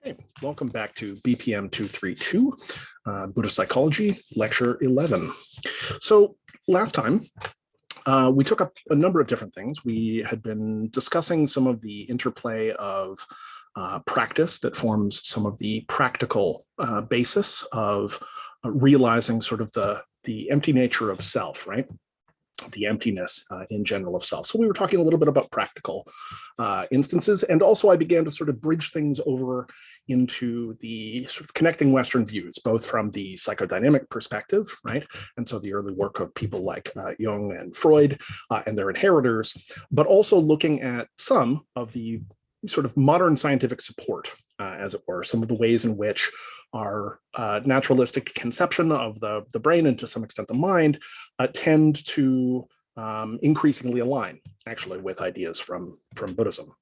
Hey, welcome back to BPM 232, Buddhist Psychology, Lecture 11. So last time, we took up a number of different things. We had been discussing some of the interplay of practice that forms some of the practical basis of realizing sort of the empty nature of self, right? The emptiness in general of self. So we were talking a little bit about practical instances, and also I began to sort of bridge things over into the sort of connecting Western views, both from the psychodynamic perspective, right? And so the early work of people like Jung and Freud and their inheritors, but also looking at some of the sort of modern scientific support, as it were, some of the ways in which our naturalistic conception of the brain and to some extent the mind tend to increasingly align actually with ideas from Buddhism.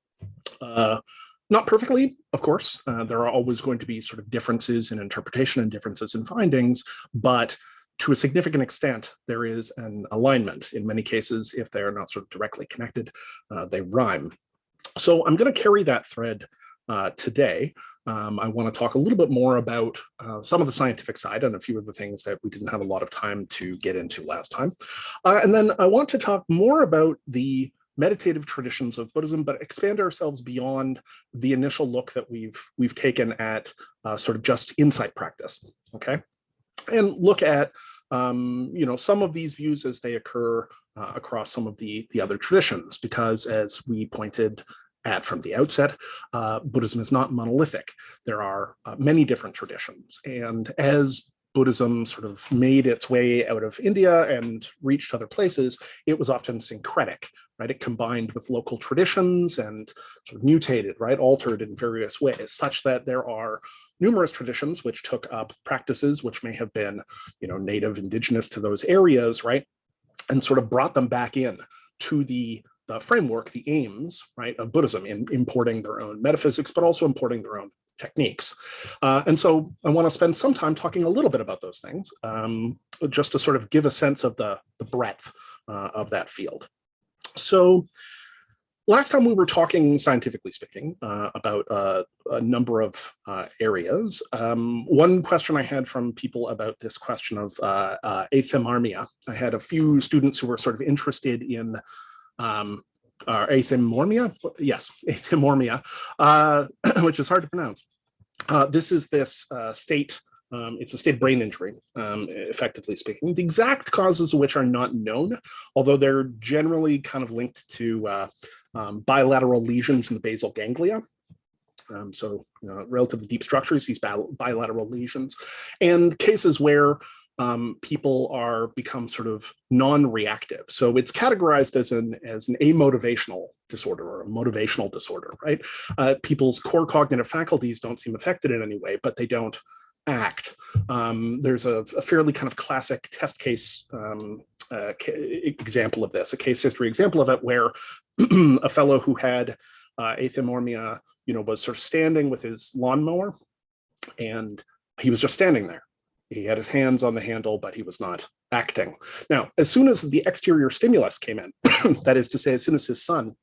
Not perfectly, of course. There are always going to be sort of differences in interpretation and differences in findings, but to a significant extent, there is an alignment. In many cases, if they're not sort of directly connected, they rhyme. So I'm going to carry that thread today. I want to talk a little bit more about some of the scientific side and a few of the things that we didn't have a lot of time to get into last time. And then I want to talk more about the meditative traditions of Buddhism, but expand ourselves beyond the initial look that we've taken at sort of just insight practice, okay? And look at some of these views as they occur across some of the other traditions, because as we pointed at from the outset, Buddhism is not monolithic. There are many different traditions. And as Buddhism sort of made its way out of India and reached other places, it was often syncretic, right? It combined with local traditions and sort of mutated, right? Altered in various ways, such that there are numerous traditions which took up practices which may have been, native, indigenous to those areas, right? And sort of brought them back in to the framework, the aims, right, of Buddhism, in importing their own metaphysics, but also importing their own techniques. And so I want to spend some time talking a little bit about those things, just to sort of give a sense of the breadth of that field. So last time we were talking, scientifically speaking, about a number of areas. One question I had from people about this question of athemarmia. I had a few students who were sort of interested in athemormia, yes, athemormia, which is hard to pronounce. This is this state, it's a state of brain injury, effectively speaking. The exact causes of which are not known, although they're generally kind of linked to bilateral lesions in the basal ganglia. So relatively deep structures, these bilateral lesions, and cases where people become sort of non-reactive. So it's categorized as an amotivational disorder or a motivational disorder, right? People's core cognitive faculties don't seem affected in any way, but they don't act. There's a fairly kind of classic test case example of this, a case history example of it, where a fellow who had athemormia, was sort of standing with his lawnmower, and he was just standing there. He had his hands on the handle, but he was not acting. Now, as soon as the exterior stimulus came in, that is to say, as soon as his son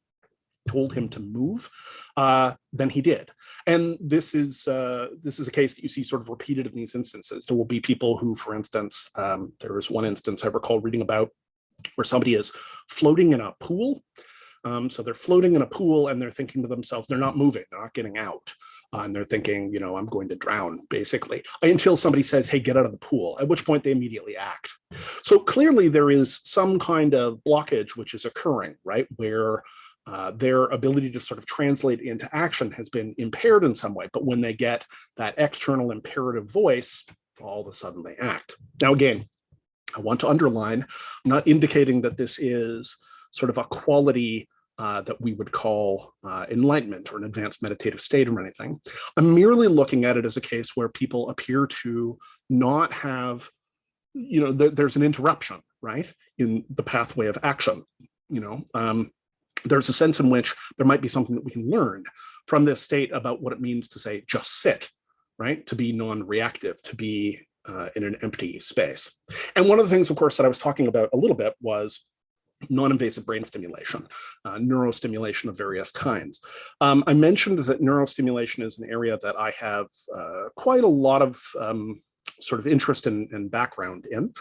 told him to move, then he did. And this is a case that you see sort of repeated in these instances. There will be people who, for instance, there was one instance I recall reading about where somebody is floating in a pool. So they're floating in a pool and they're thinking to themselves, they're not moving, they're not getting out. And they're thinking, I'm going to drown, basically, until somebody says, hey, get out of the pool, at which point they immediately act. So clearly there is some kind of blockage which is occurring, right, where their ability to sort of translate into action has been impaired in some way. But when they get that external imperative voice, all of a sudden they act. Now, again, I want to underline, I'm not indicating that this is sort of a quality that we would call enlightenment or an advanced meditative state or anything. I'm merely looking at it as a case where people appear to not have, there's an interruption, right, in the pathway of action. There's a sense in which there might be something that we can learn from this state about what it means to say, just sit, right, to be non-reactive, to be in an empty space. And one of the things, of course, that I was talking about a little bit was non-invasive brain stimulation, neurostimulation of various kinds. I mentioned that neurostimulation is an area that I have quite a lot of sort of interest and background in.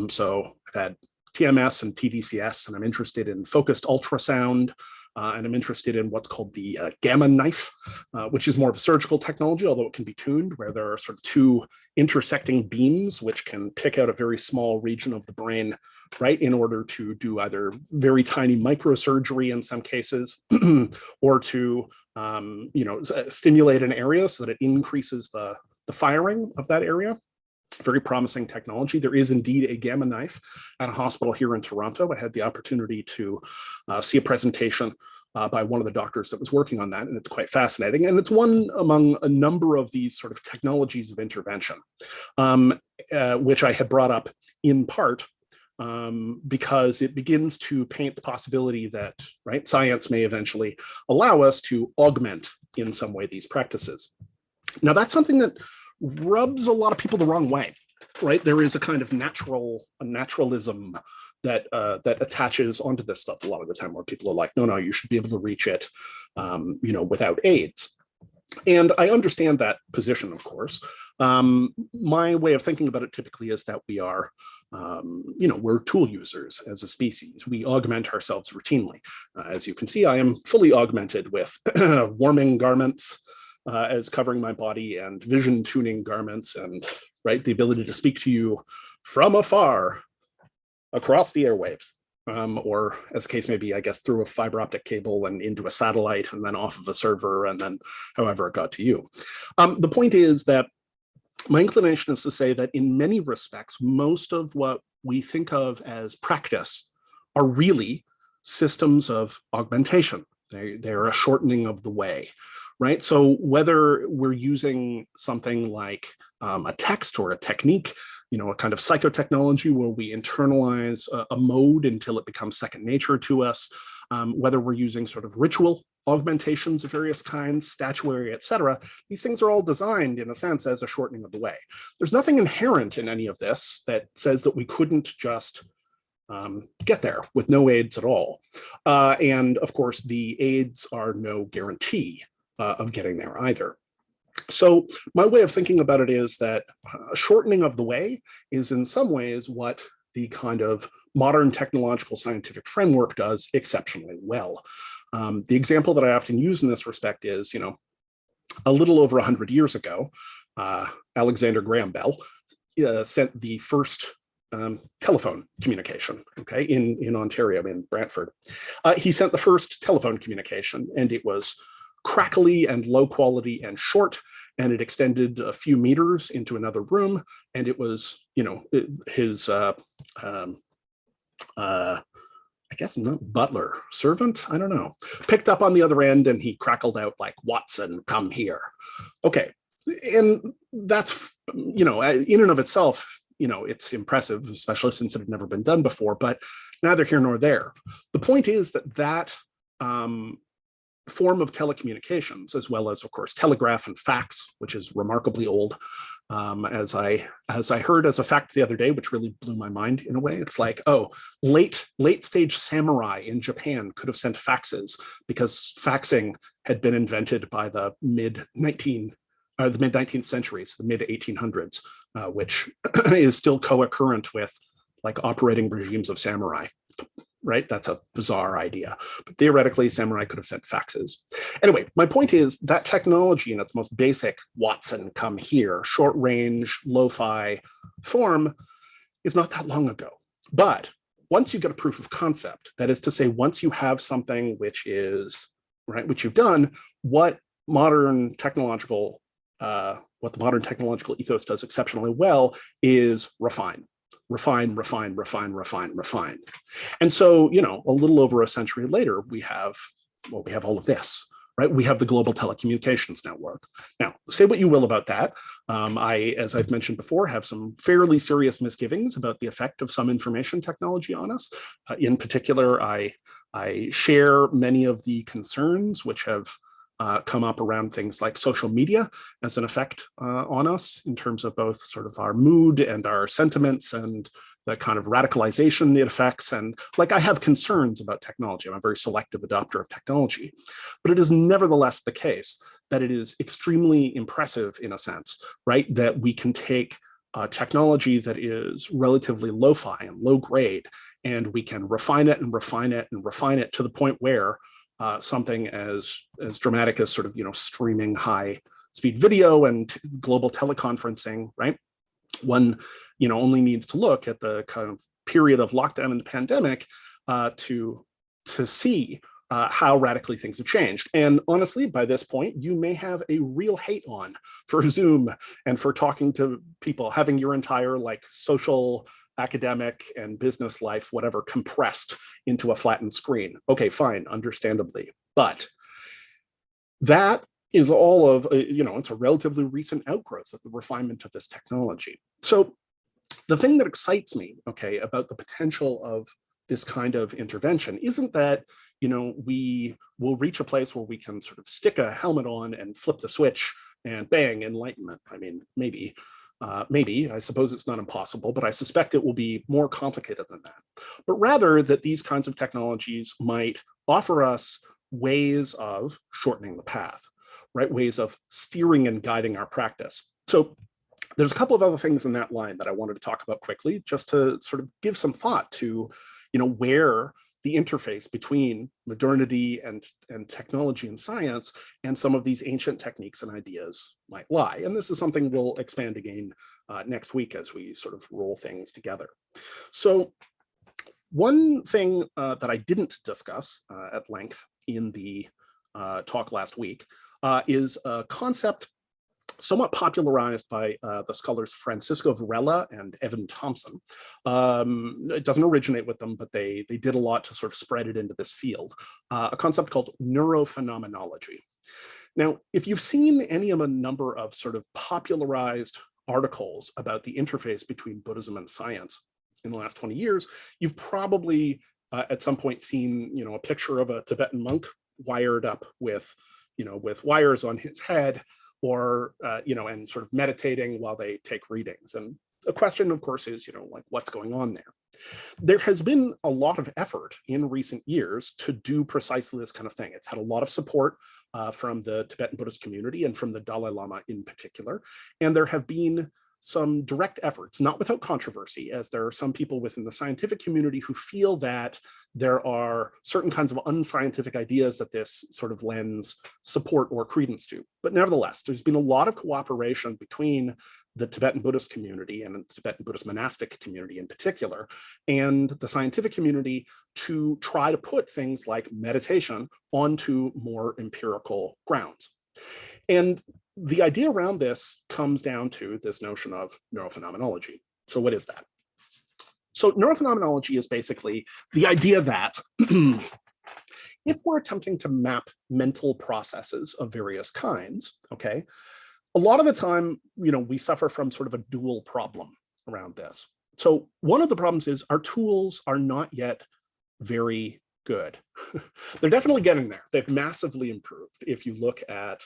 So I've had TMS and TDCS, and I'm interested in focused ultrasound, and I'm interested in what's called the gamma knife, which is more of a surgical technology, although it can be tuned, where there are sort of two intersecting beams which can pick out a very small region of the brain, right, in order to do either very tiny microsurgery in some cases, or to stimulate an area so that it increases the firing of that area. Very promising technology. There is indeed a gamma knife at a hospital here in Toronto. I had the opportunity to see a presentation by one of the doctors that was working on that, and it's quite fascinating. And it's one among a number of these sort of technologies of intervention, which I had brought up in part because it begins to paint the possibility that, right, science may eventually allow us to augment in some way these practices. Now, that's something that rubs a lot of people the wrong way, right? There is a kind of naturalism that that attaches onto this stuff a lot of the time, where people are like, no, you should be able to reach it, without aids. And I understand that position, of course. My way of thinking about it typically is that we are, we're tool users as a species. We augment ourselves routinely. As you can see, I am fully augmented with warming garments, as covering my body, and vision tuning garments, and right, the ability to speak to you from afar across the airwaves, or as the case may be, I guess, through a fiber optic cable and into a satellite and then off of a server and then however it got to you. The point is that my inclination is to say that in many respects, most of what we think of as practice are really systems of augmentation. They're a shortening of the way. Right. So whether we're using something like a text or a technique, a kind of psychotechnology where we internalize a mode until it becomes second nature to us, whether we're using sort of ritual augmentations of various kinds, statuary, etc., these things are all designed in a sense as a shortening of the way. There's nothing inherent in any of this that says that we couldn't just get there with no aids at all. And of course, the aids are no guarantee of getting there either. So my way of thinking about it is that a shortening of the way is in some ways what the kind of modern technological scientific framework does exceptionally well. The example that I often use in this respect is, a little over 100 years ago, Alexander Graham Bell sent the first telephone communication, okay, in Ontario, in Brantford. He sent the first telephone communication, and it was crackly and low quality and short, and it extended a few meters into another room, and it was, his I guess not butler, servant, I don't know, picked up on the other end, and he crackled out like, "Watson, come here." Okay, and that's, in and of itself, it's impressive, especially since it had never been done before, but neither here nor there. The point is that form of telecommunications, as well as, of course, telegraph and fax, which is remarkably old. As I heard as a fact the other day, which really blew my mind in a way, it's like, late stage samurai in Japan could have sent faxes because faxing had been invented by the mid 19th century, so the mid 1800s, which is still co-occurrent with like operating regimes of samurai. Right? That's a bizarre idea. But theoretically, samurai could have sent faxes. Anyway, my point is that technology in its most basic Watson, come here, short range, lo-fi form is not that long ago. But once you get a proof of concept, that is to say, once you have something which is, right, which you've done, what the modern technological ethos does exceptionally well is refine. And so, a little over a century later, we have all of this, right? We have the global telecommunications network. Now, say what you will about that. I, as I've mentioned before, have some fairly serious misgivings about the effect of some information technology on us. In particular, I share many of the concerns which have come up around things like social media as an effect on us in terms of both sort of our mood and our sentiments and kind of radicalization it affects. And like, I have concerns about technology. I'm a very selective adopter of technology, but it is nevertheless the case that it is extremely impressive in a sense, right? That we can take technology that is relatively lo-fi and low grade, and we can refine it and refine it and refine it to the point where something as dramatic as sort of, streaming high speed video and global teleconferencing, right? One, only needs to look at the kind of period of lockdown and the pandemic to see how radically things have changed. And honestly, by this point, you may have a real hate on for Zoom and for talking to people, having your entire like social, academic, and business life, whatever, compressed into a flattened screen. Okay, fine, understandably. But that is all of, it's a relatively recent outgrowth of the refinement of this technology. So the thing that excites me, okay, about the potential of this kind of intervention isn't that, we will reach a place where we can sort of stick a helmet on and flip the switch and bang, enlightenment. I mean, maybe, I suppose it's not impossible, but I suspect it will be more complicated than that. But rather that these kinds of technologies might offer us ways of shortening the path, right? Ways of steering and guiding our practice. So there's a couple of other things in that line that I wanted to talk about quickly, just to sort of give some thought to, where the interface between modernity and technology and science and some of these ancient techniques and ideas might lie. And this is something we'll expand again next week as we sort of roll things together. So one thing that I didn't discuss at length in the talk last week is a concept somewhat popularized by the scholars Francisco Varela and Evan Thompson. It doesn't originate with them, but they did a lot to sort of spread it into this field, a concept called neurophenomenology. Now, if you've seen any of a number of sort of popularized articles about the interface between Buddhism and science in the last 20 years, you've probably at some point seen, a picture of a Tibetan monk wired up with wires on his head, or, and sort of meditating while they take readings. And the question, of course, is, like, what's going on there? There has been a lot of effort in recent years to do precisely this kind of thing. It's had a lot of support from the Tibetan Buddhist community and from the Dalai Lama in particular. And there have been some direct efforts, not without controversy, as there are some people within the scientific community who feel that there are certain kinds of unscientific ideas that this sort of lends support or credence to. But nevertheless, there's been a lot of cooperation between the Tibetan Buddhist community and the Tibetan Buddhist monastic community in particular, and the scientific community to try to put things like meditation onto more empirical grounds. And the idea around this comes down to this notion of neurophenomenology. So what is that? So neurophenomenology is basically the idea that if we're attempting to map mental processes of various kinds, okay, a lot of the time, we suffer from sort of a dual problem around this. So one of the problems is our tools are not yet very good. They're definitely getting there. They've massively improved. If you look at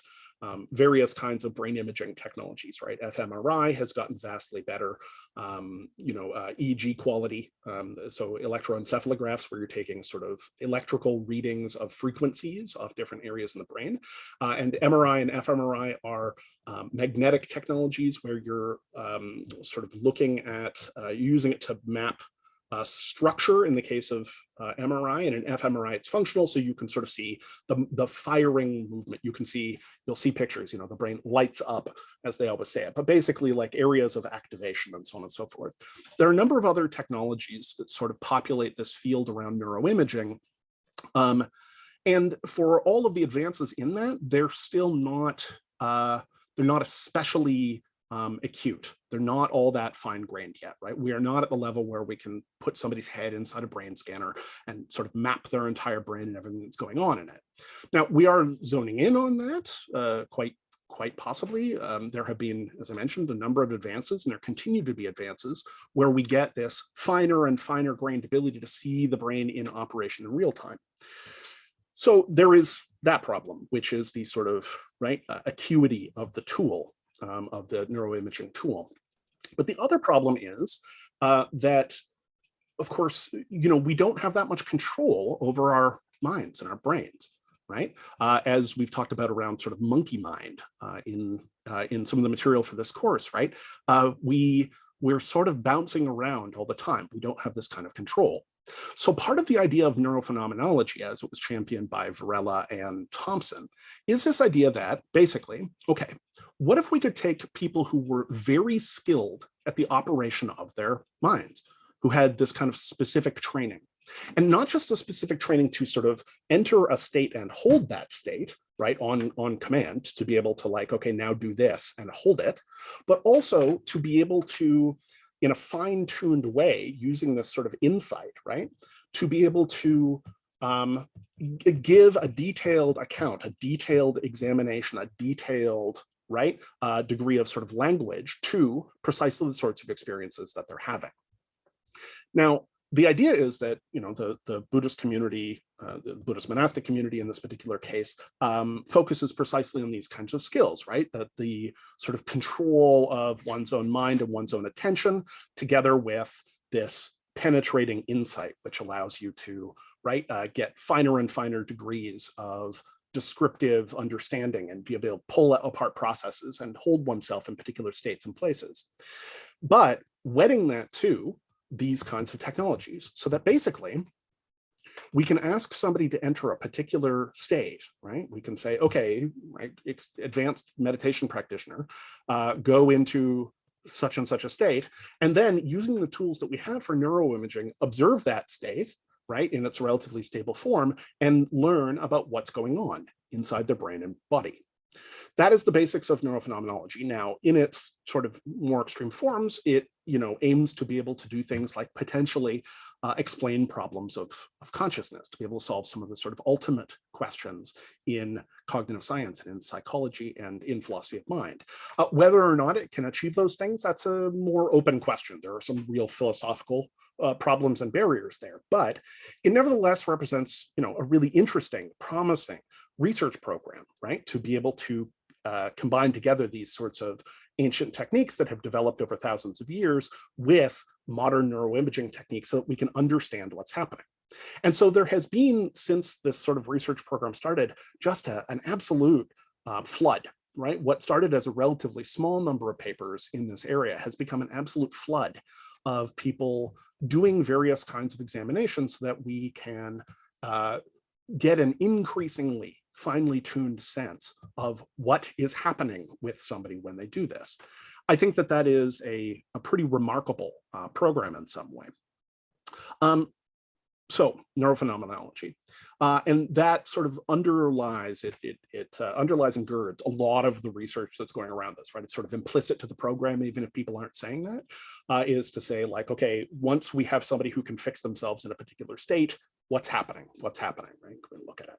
various kinds of brain imaging technologies, right? fMRI has gotten vastly better. EEG quality, so electroencephalographs, where you're taking sort of electrical readings of frequencies of different areas in the brain. And MRI and fMRI are magnetic technologies where you're sort of looking at using it to map structure in the case of MRI, and in fMRI it's functional, so you can sort of see the firing movement. You'll see pictures, the brain lights up, as they always say it, but basically like areas of activation and so on and so forth. There are a number of other technologies that sort of populate this field around neuroimaging. And for all of the advances in that, they're still not, they're not especially acute. They're not all that fine-grained yet, right? We are not at the level where we can put somebody's head inside a brain scanner and sort of map their entire brain and everything that's going on in it. Now, we are zoning in on that quite possibly. There have been, as I mentioned, a number of advances, and there continue to be advances where we get this finer and finer grained ability to see the brain in operation in real time. So there is that problem, which is the sort of, right, acuity of the tool, of the neuroimaging tool. But the other problem is that of course, we don't have that much control over our minds and our brains, right? As we've talked about around sort of monkey mind in some of the material for this course, right? We're sort of bouncing around all the time. We don't have this kind of control. So part of the idea of neurophenomenology, as it was championed by Varela and Thompson, is this idea that basically, okay, what if we could take people who were very skilled at the operation of their minds, who had this kind of specific training, and not just a specific training to sort of enter a state and hold that state, right, on command, to be able to like, okay, now do this and hold it, but also to be able to, in a fine-tuned way, using this sort of insight, right, to be able to give a detailed account, a detailed examination, a detailed, right, degree of sort of language to precisely the sorts of experiences that they're having. Now, the idea is that, the Buddhist community, the Buddhist monastic community in this particular case, focuses precisely on these kinds of skills, right? That the sort of control of one's own mind and one's own attention, together with this penetrating insight, which allows you to, right, get finer and finer degrees of descriptive understanding and be able to pull apart processes and hold oneself in particular states and places. But wedding that to these kinds of technologies, so that basically we can ask somebody to enter a particular state, right? We can say, okay, right, advanced meditation practitioner, go into such and such a state, and then using the tools that we have for neuroimaging, observe that state, right, in its relatively stable form, and learn about what's going on inside the brain and body. That is the basics of neurophenomenology. Now, in its sort of more extreme forms, it aims to be able to do things like potentially explain problems of consciousness, to be able to solve some of the sort of ultimate questions in cognitive science and in psychology and in philosophy of mind. Whether or not it can achieve those things, that's a more open question. There are some real philosophical problems and barriers there, but it nevertheless represents, a really interesting, promising research program, right, to be able to combine together these sorts of ancient techniques that have developed over thousands of years with modern neuroimaging techniques so that we can understand what's happening. And so there has been, since this sort of research program started, just an absolute flood, right? What started as a relatively small number of papers in this area has become an absolute flood of people doing various kinds of examinations so that we can get an increasingly finely tuned sense of what is happening with somebody when they do this. I think that that is a pretty remarkable program in some way. So neurophenomenology, and that sort of underlies it underlies and girds a lot of the research that's going around this, right? It's sort of implicit to the program, even if people aren't saying that, is to say like, okay, once we have somebody who can fix themselves in a particular state, what's happening, right? We're gonna look at it.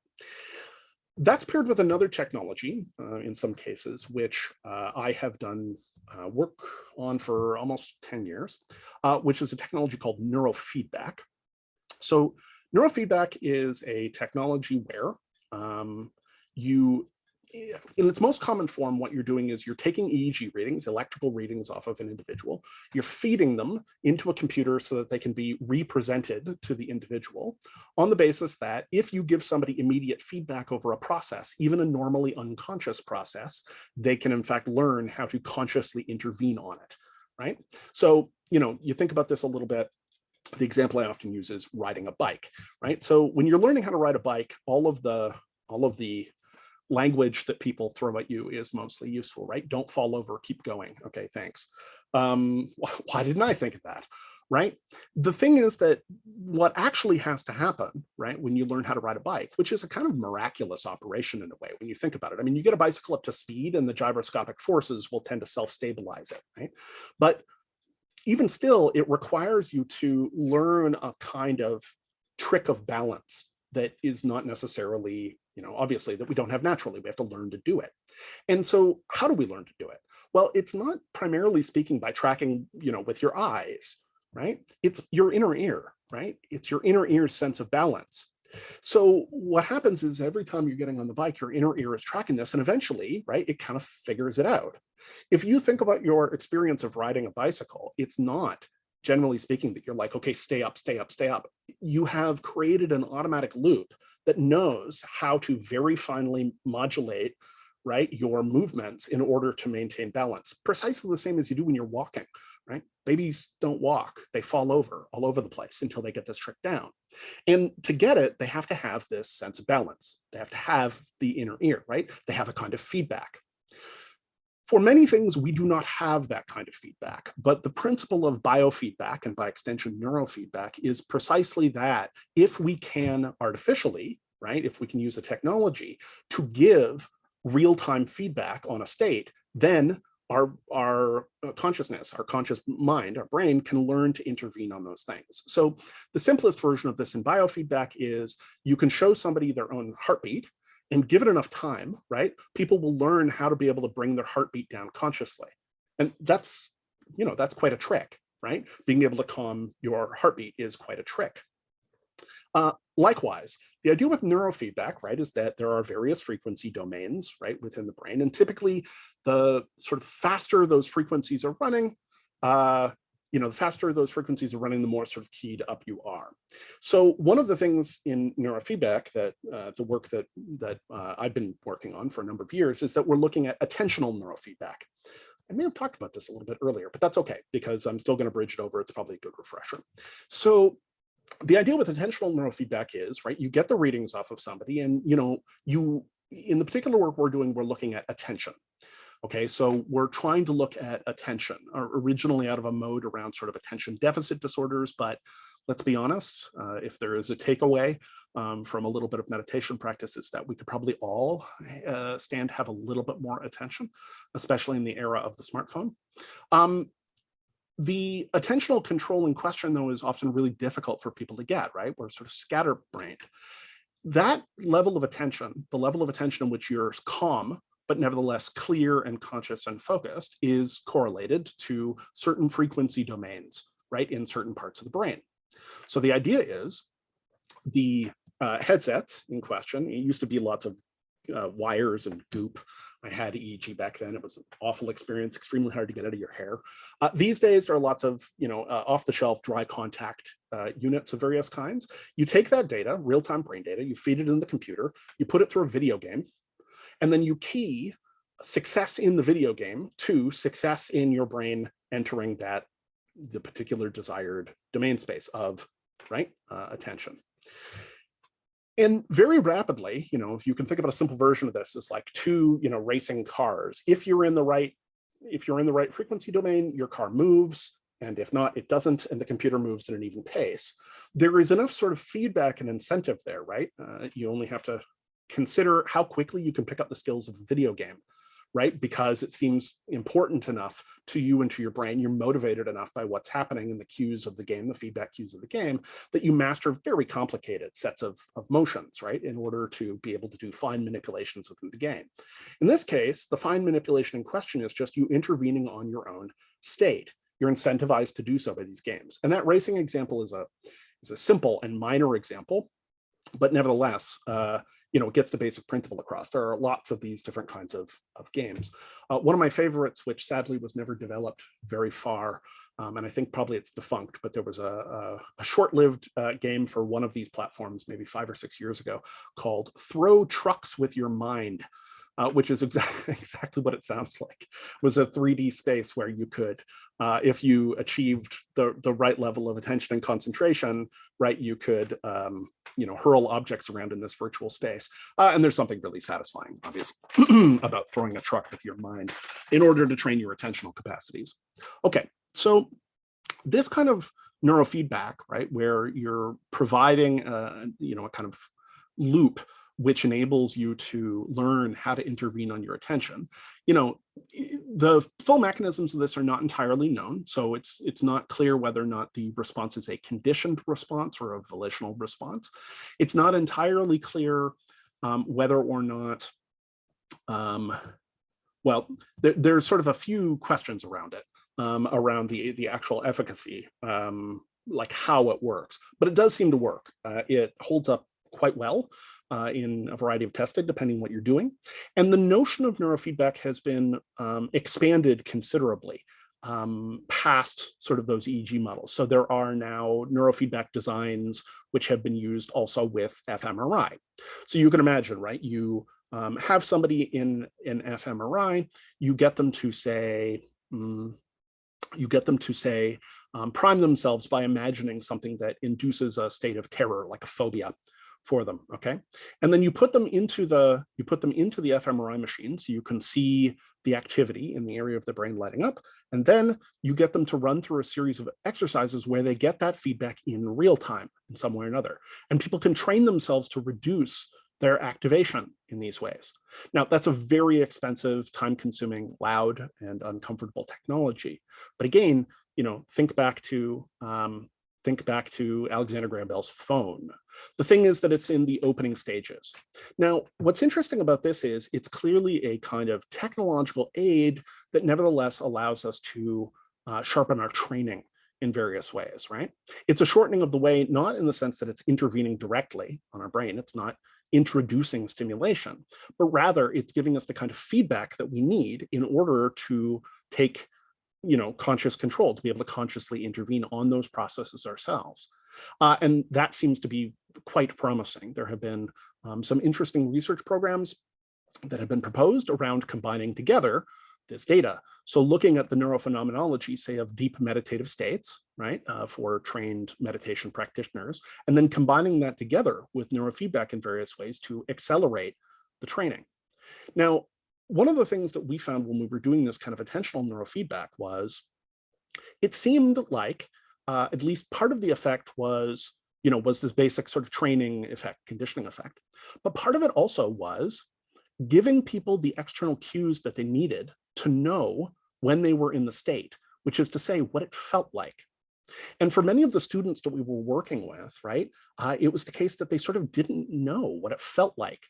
That's paired with another technology, in some cases, which I have done work on for almost 10 years, which is a technology called neurofeedback. So neurofeedback is a technology where in its most common form, what you're doing is you're taking EEG readings, electrical readings off of an individual, you're feeding them into a computer so that they can be represented to the individual on the basis that if you give somebody immediate feedback over a process, even a normally unconscious process, they can in fact learn how to consciously intervene on it, right? So, you think about this a little bit. The example I often use is riding a bike, right? So when you're learning how to ride a bike, all of the language that people throw at you is mostly useful, right? Don't fall over, keep going. Okay, thanks. Why didn't I think of that, right? The thing is that what actually has to happen, right, when you learn how to ride a bike, which is a kind of miraculous operation in a way, when you think about it. I mean, you get a bicycle up to speed and the gyroscopic forces will tend to self-stabilize it, right? But even still, it requires you to learn a kind of trick of balance that is not necessarily, obviously, that we don't have naturally. We have to learn to do it. And so how do we learn to do it? Well, it's not primarily speaking by tracking, with your eyes, right? It's your inner ear, right? It's your inner ear's sense of balance. So what happens is every time you're getting on the bike, your inner ear is tracking this, and eventually, right, it kind of figures it out. If you think about your experience of riding a bicycle, it's not generally speaking, that you're like, okay, stay up, stay up, stay up, you have created an automatic loop that knows how to very finely modulate, right, your movements in order to maintain balance. Precisely the same as you do when you're walking, right? Babies don't walk, they fall over all over the place until they get this trick down. And to get it, they have to have this sense of balance. They have to have the inner ear, right? They have a kind of feedback. For many things, we do not have that kind of feedback, but the principle of biofeedback, and by extension neurofeedback, is precisely that. If we can artificially, right, if we can use a technology to give real-time feedback on a state, then our consciousness, our conscious mind, our brain can learn to intervene on those things. So the simplest version of this in biofeedback is you can show somebody their own heartbeat, and give it enough time, right? People will learn how to be able to bring their heartbeat down consciously. And that's, you know, that's quite a trick, right? Being able to calm your heartbeat is quite a trick. Likewise, the idea with neurofeedback, right, is that there are various frequency domains, right, within the brain. And typically the sort of faster those frequencies are running, you know, the faster those frequencies are running, the more sort of keyed up you are. So one of the things in neurofeedback that the work that I've been working on for a number of years is that we're looking at attentional neurofeedback. I may have talked about this a little bit earlier, but that's okay, because I'm still going to bridge it over. It's probably a good refresher. So the idea with attentional neurofeedback is, right, you get the readings off of somebody, and, you know, in the particular work we're doing, we're looking at attention. Okay, so we're trying to look at attention, originally out of a mode around sort of attention deficit disorders, but let's be honest, if there is a takeaway from a little bit of meditation practice, it's that we could probably all stand to have a little bit more attention, especially in the era of the smartphone. The attentional control in question, though, is often really difficult for people to get, right? We're sort of scatterbrained. That level of attention, the level of attention in which you're calm, but nevertheless clear and conscious and focused, is correlated to certain frequency domains, right, in certain parts of the brain. So the idea is the headsets in question, it used to be lots of wires and goop. I had EEG back then. It was an awful experience, extremely hard to get out of your hair. These days, there are lots of, you know, off-the-shelf dry contact units of various kinds. You take that data, real-time brain data, you feed it in the computer, you put it through a video game, and then you key success in the video game to success in your brain entering the particular desired domain space of, right, attention. And very rapidly, you know, if you can think about a simple version of this as like two, you know, racing cars. If you're in the right frequency domain, your car moves, and if not, it doesn't, and the computer moves at an even pace. There is enough sort of feedback and incentive there, right? You only have to consider how quickly you can pick up the skills of a video game, right? Because it seems important enough to you and to your brain, you're motivated enough by what's happening in the cues of the game, the feedback cues of the game, that you master very complicated sets of motions, right? In order to be able to do fine manipulations within the game. In this case, the fine manipulation in question is just you intervening on your own state. You're incentivized to do so by these games. And that racing example is a simple and minor example, but nevertheless, you know, it gets the basic principle across. There are lots of these different kinds of games. One of my favorites, which sadly was never developed very far, and I think probably it's defunct, but there was a short-lived game for one of these platforms maybe 5 or 6 years ago called Throw Trucks with Your Mind, which is exactly what it sounds like. It was a 3D space where you could, if you achieved the right level of attention and concentration, right, you could, you know, hurl objects around in this virtual space. And there's something really satisfying, obviously, about throwing a truck with your mind in order to train your attentional capacities. Okay, so this kind of neurofeedback, right, where you're providing, you know, a kind of loop which enables you to learn how to intervene on your attention. You know, the full mechanisms of this are not entirely known, so it's not clear whether or not the response is a conditioned response or a volitional response. It's not entirely clear whether or not, well, there's sort of a few questions around it, around the actual efficacy, like how it works, but it does seem to work. It holds up quite well in a variety of testing, depending on what you're doing. And the notion of neurofeedback has been expanded considerably. past sort of those EEG models. So there are now neurofeedback designs which have been used also with fMRI. So you can imagine, right? You have somebody in an fMRI, you get them to say, prime themselves by imagining something that induces a state of terror, like a phobia for them, okay? And then you put them into the fMRI machine so you can see the activity in the area of the brain lighting up, and then you get them to run through a series of exercises where they get that feedback in real time in some way or another. And people can train themselves to reduce their activation in these ways. Now, that's a very expensive, time-consuming, loud, and uncomfortable technology. But again, think back to Alexander Graham Bell's phone. The thing is that it's in the opening stages. Now, what's interesting about this is it's clearly a kind of technological aid that nevertheless allows us to sharpen our training in various ways, right? It's a shortening of the way, not in the sense that it's intervening directly on our brain. It's not introducing stimulation, but rather it's giving us the kind of feedback that we need in order to take conscious control, to be able to consciously intervene on those processes ourselves. And that seems to be quite promising. There have been some interesting research programs that have been proposed around combining together this data. So looking at the neurophenomenology, say, of deep meditative states, right, for trained meditation practitioners, and then combining that together with neurofeedback in various ways to accelerate the training. Now, one of the things that we found when we were doing this kind of attentional neurofeedback was it seemed like at least part of the effect was this basic sort of training effect, conditioning effect. But part of it also was giving people the external cues that they needed to know when they were in the state, which is to say what it felt like. And for many of the students that we were working with, right, it was the case that they sort of didn't know what it felt like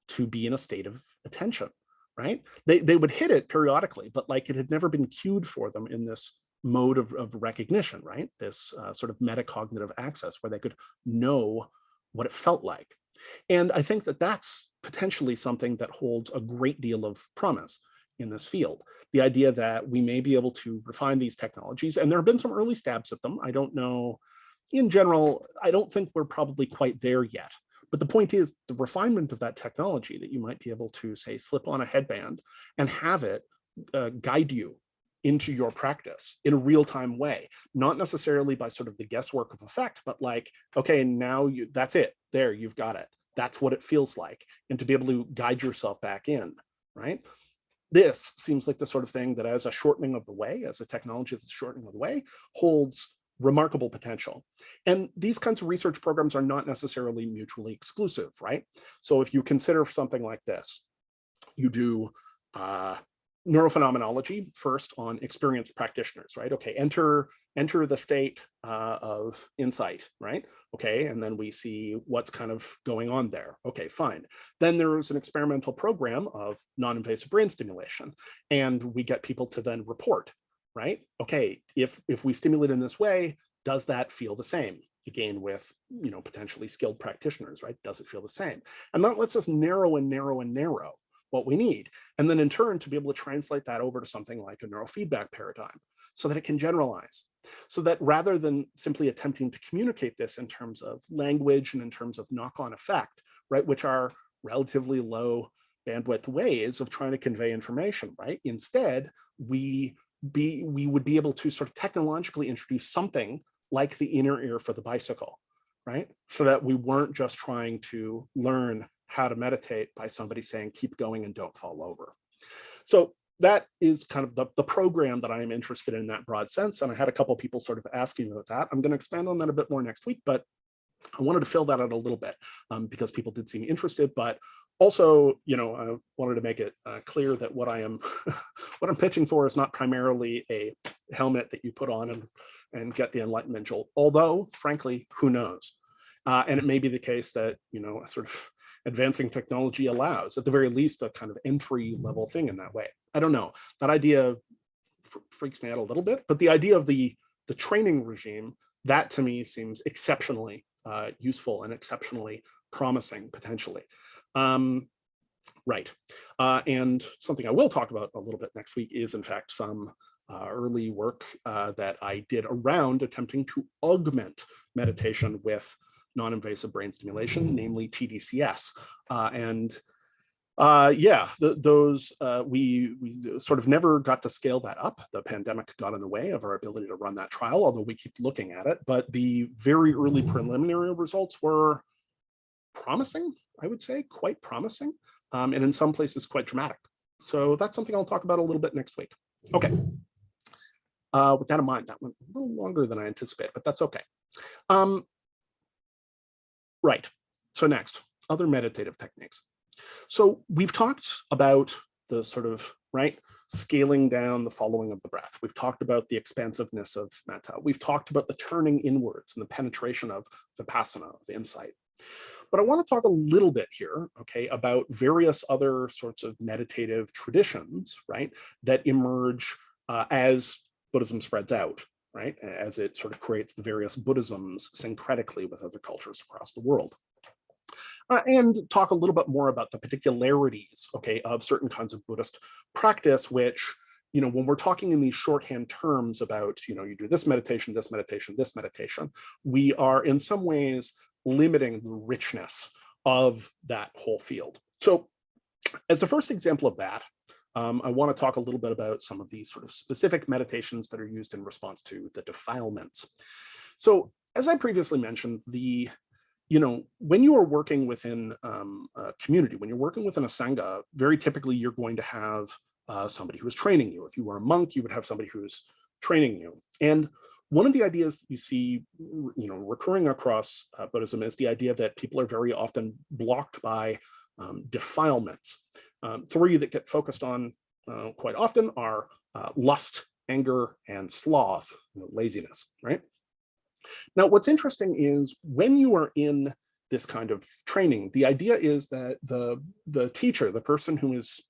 to be in a state of attention, right? They would hit it periodically, but like it had never been cued for them in this mode of recognition, right? This sort of metacognitive access where they could know what it felt like. And I think that that's potentially something that holds a great deal of promise in this field. The idea that we may be able to refine these technologies, and there have been some early stabs at them. I don't know, in general, I don't think we're probably quite there yet. But the point is the refinement of that technology, that you might be able to, say, slip on a headband and have it guide you into your practice in a real-time way, not necessarily by sort of the guesswork of effect, but like, okay, now that's it, there, you've got it. That's what it feels like. And to be able to guide yourself back in, right? This seems like the sort of thing that as a shortening of the way, as a technology that's shortening of the way, holds remarkable potential. And these kinds of research programs are not necessarily mutually exclusive, right? So if you consider something like this, you do neurophenomenology first on experienced practitioners, right? Okay, enter the state of insight, right? Okay, and then we see what's kind of going on there. Okay, fine. Then there's an experimental program of non-invasive brain stimulation, and we get people to then report, right? Okay, if we stimulate in this way, does that feel the same? Again, with potentially skilled practitioners, right? Does it feel the same? And that lets us narrow and narrow and narrow what we need. And then in turn, to be able to translate that over to something like a neurofeedback paradigm so that it can generalize. So that rather than simply attempting to communicate this in terms of language and in terms of knock-on effect, right, which are relatively low bandwidth ways of trying to convey information, right? Instead, we would be able to sort of technologically introduce something like the inner ear for the bicycle, right? So that we weren't just trying to learn how to meditate by somebody saying, keep going and don't fall over. So that is kind of the program that I am interested in that broad sense. And I had a couple of people sort of asking about that. I'm going to expand on that a bit more next week, but I wanted to fill that out a little bit because people did seem interested, but also, I wanted to make it clear that what I'm pitching for is not primarily a helmet that you put on and get the enlightenment jolt, although frankly, who knows? And it may be the case that, a sort of advancing technology allows, at the very least, a kind of entry level thing in that way. I don't know. That idea freaks me out a little bit, but the idea of the training regime, that to me seems exceptionally useful and exceptionally promising potentially. Right. And something I will talk about a little bit next week is, in fact, some early work that I did around attempting to augment meditation with non-invasive brain stimulation, namely TDCS. We sort of never got to scale that up. The pandemic got in the way of our ability to run that trial, although we keep looking at it. But the very early preliminary results were promising, I would say, quite promising, and in some places quite dramatic. So that's something I'll talk about a little bit next week. Okay. With that in mind, that went a little longer than I anticipated, but that's okay. Right. So next, other meditative techniques. So we've talked about the sort of, right, scaling down the following of the breath. We've talked about the expansiveness of metta. We've talked about the turning inwards and the penetration of vipassana, of insight. But I want to talk a little bit here, okay, about various other sorts of meditative traditions, right, that emerge as Buddhism spreads out, right, as it sort of creates the various Buddhisms syncretically with other cultures across the world. And talk a little bit more about the particularities, okay, of certain kinds of Buddhist practice, which, you know, when we're talking in these shorthand terms about, you know, you do this meditation, this meditation, this meditation, we are in some ways limiting the richness of that whole field. So as the first example of that, I want to talk a little bit about some of these sort of specific meditations that are used in response to the defilements. So as I previously mentioned, when you are working within a community, when you're working within a sangha, very typically you're going to have somebody who is training you. If you were a monk, you would have somebody who's training you. And one of the ideas you see, recurring across Buddhism is the idea that people are very often blocked by defilements. Three that get focused on quite often are lust, anger, and sloth, laziness, right? Now, what's interesting is when you are in this kind of training, the idea is that the teacher, the person who is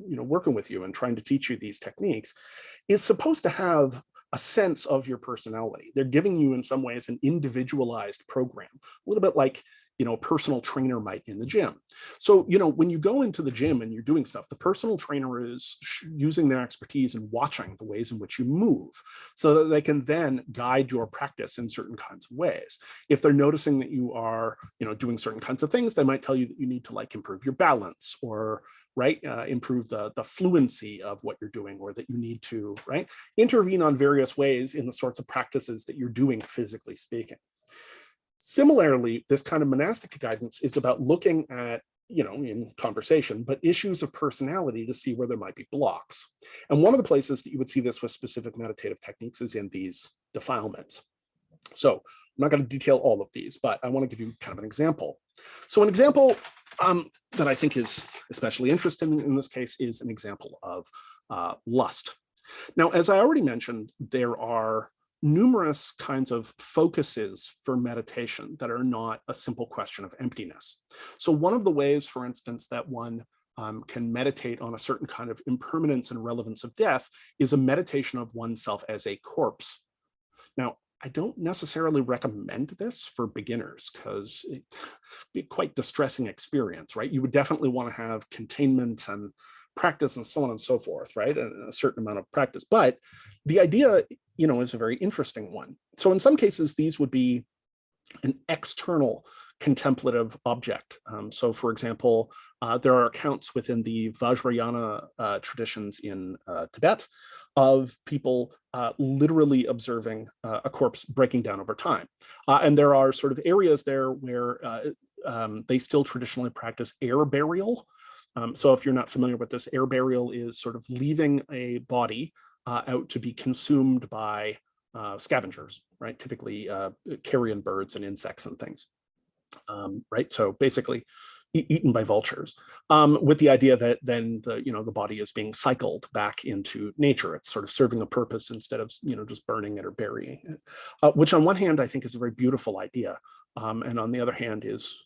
working with you and trying to teach you these techniques, is supposed to have a sense of your personality. They're giving you, in some ways, an individualized program, a little bit like a personal trainer might in the gym. So, when you go into the gym and you're doing stuff, the personal trainer is using their expertise and watching the ways in which you move so that they can then guide your practice in certain kinds of ways. If they're noticing that you are, doing certain kinds of things, they might tell you that you need to improve your balance or improve the fluency of what you're doing, or that you need to, intervene on various ways in the sorts of practices that you're doing, physically speaking. Similarly, this kind of monastic guidance is about looking at, in conversation, but issues of personality to see where there might be blocks. And one of the places that you would see this with specific meditative techniques is in these defilements. So I'm not going to detail all of these, but I want to give you kind of an example. So an example that I think is especially interesting in this case is an example of lust. Now, as I already mentioned, there are numerous kinds of focuses for meditation that are not a simple question of emptiness. So one of the ways, for instance, that one can meditate on a certain kind of impermanence and relevance of death is a meditation of oneself as a corpse. Now, I don't necessarily recommend this for beginners because it'd be quite distressing experience, right? You would definitely want to have containment and practice and so on and so forth, right? A certain amount of practice. But the idea, is a very interesting one. So in some cases, these would be an external contemplative object. So for example, there are accounts within the Vajrayana traditions in Tibet of people literally observing a corpse breaking down over time. And there are sort of areas there where they still traditionally practice air burial. So if you're not familiar with this, air burial is sort of leaving a body out to be consumed by scavengers, right? Typically carrion birds and insects and things, right? So basically eaten by vultures, with the idea that then the body is being cycled back into nature. It's sort of serving a purpose instead of just burning it or burying it, which on one hand I think is a very beautiful idea, and on the other hand is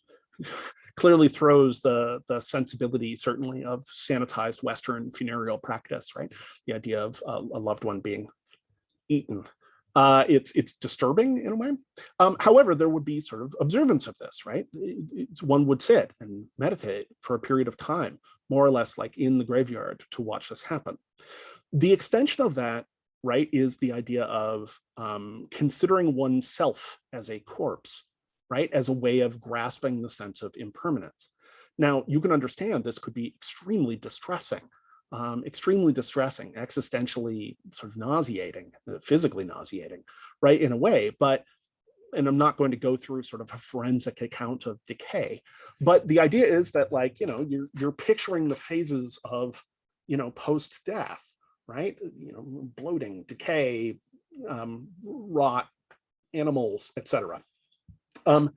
clearly throws the sensibility, certainly, of sanitized Western funereal practice, right? The idea of a loved one being eaten. It's disturbing in a way. However, there would be sort of observance of this, right? One would sit and meditate for a period of time, more or less like in the graveyard, to watch this happen. The extension of that right, is the idea of considering oneself as a corpse, right, as a way of grasping the sense of impermanence. Now, you can understand this could be extremely distressing, existentially sort of nauseating, physically nauseating, right, in a way. But, and I'm not going to go through sort of a forensic account of decay, but the idea is that, like, you know, you're picturing the phases of, you know, post-death, right? You know, bloating, decay, rot, animals, etc. Now,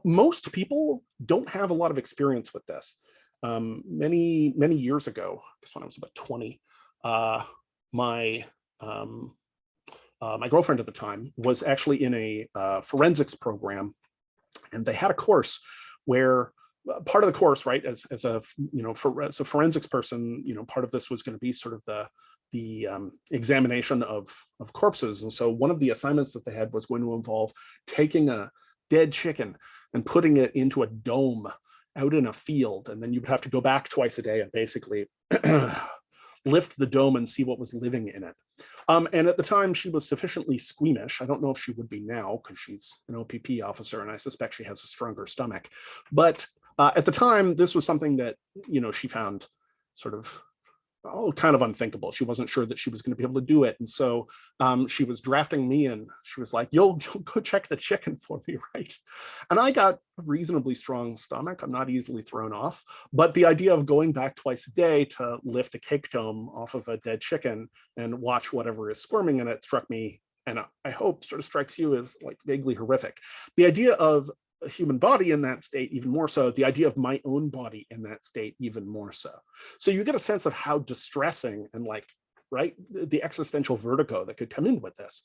most people don't have a lot of experience with this. Many years ago, I guess when I was about 20, my girlfriend at the time was actually in a forensics program, and they had a course where part of the course, right, as a, you know, as a forensics person, you know, part of this was going to be sort of the examination of corpses. And so one of the assignments that they had was going to involve taking a dead chicken and putting it into a dome out in a field, and then you would have to go back twice a day and basically lift the dome and see what was living in it. And at the time, she was sufficiently squeamish. I don't know if she would be now, because she's an OPP officer, and I suspect she has a stronger stomach. But at the time, this was something that, you know, she found sort of, kind of unthinkable. She wasn't sure that she was going to be able to do it. And so she was drafting me, and she was like, you'll go check the chicken for me, right? And I got a reasonably strong stomach. I'm not easily thrown off. But the idea of going back twice a day to lift a cake dome off of a dead chicken and watch whatever is squirming in it struck me, and I hope sort of strikes you, as like vaguely horrific. The idea of a human body in that state, even more so. The idea of my own body in that state, even more so. So you get a sense of how distressing and, like, right, the existential vertigo that could come in with this.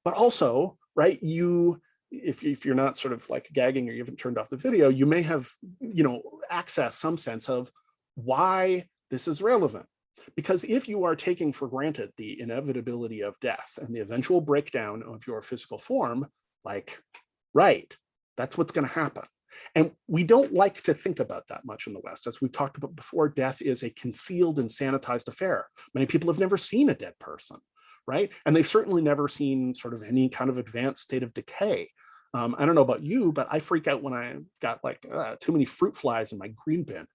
But also, right, you, if you're not sort of like gagging or you haven't turned off the video, you may have, you know, access some sense of why this is relevant. Because if you are taking for granted the inevitability of death and the eventual breakdown of your physical form, like, right, that's what's going to happen. And we don't like to think about that much in the West. As we've talked about before, death is a concealed and sanitized affair. Many people have never seen a dead person, right? And they've certainly never seen sort of any kind of advanced state of decay. I don't know about you, but I freak out when I got like too many fruit flies in my green bin.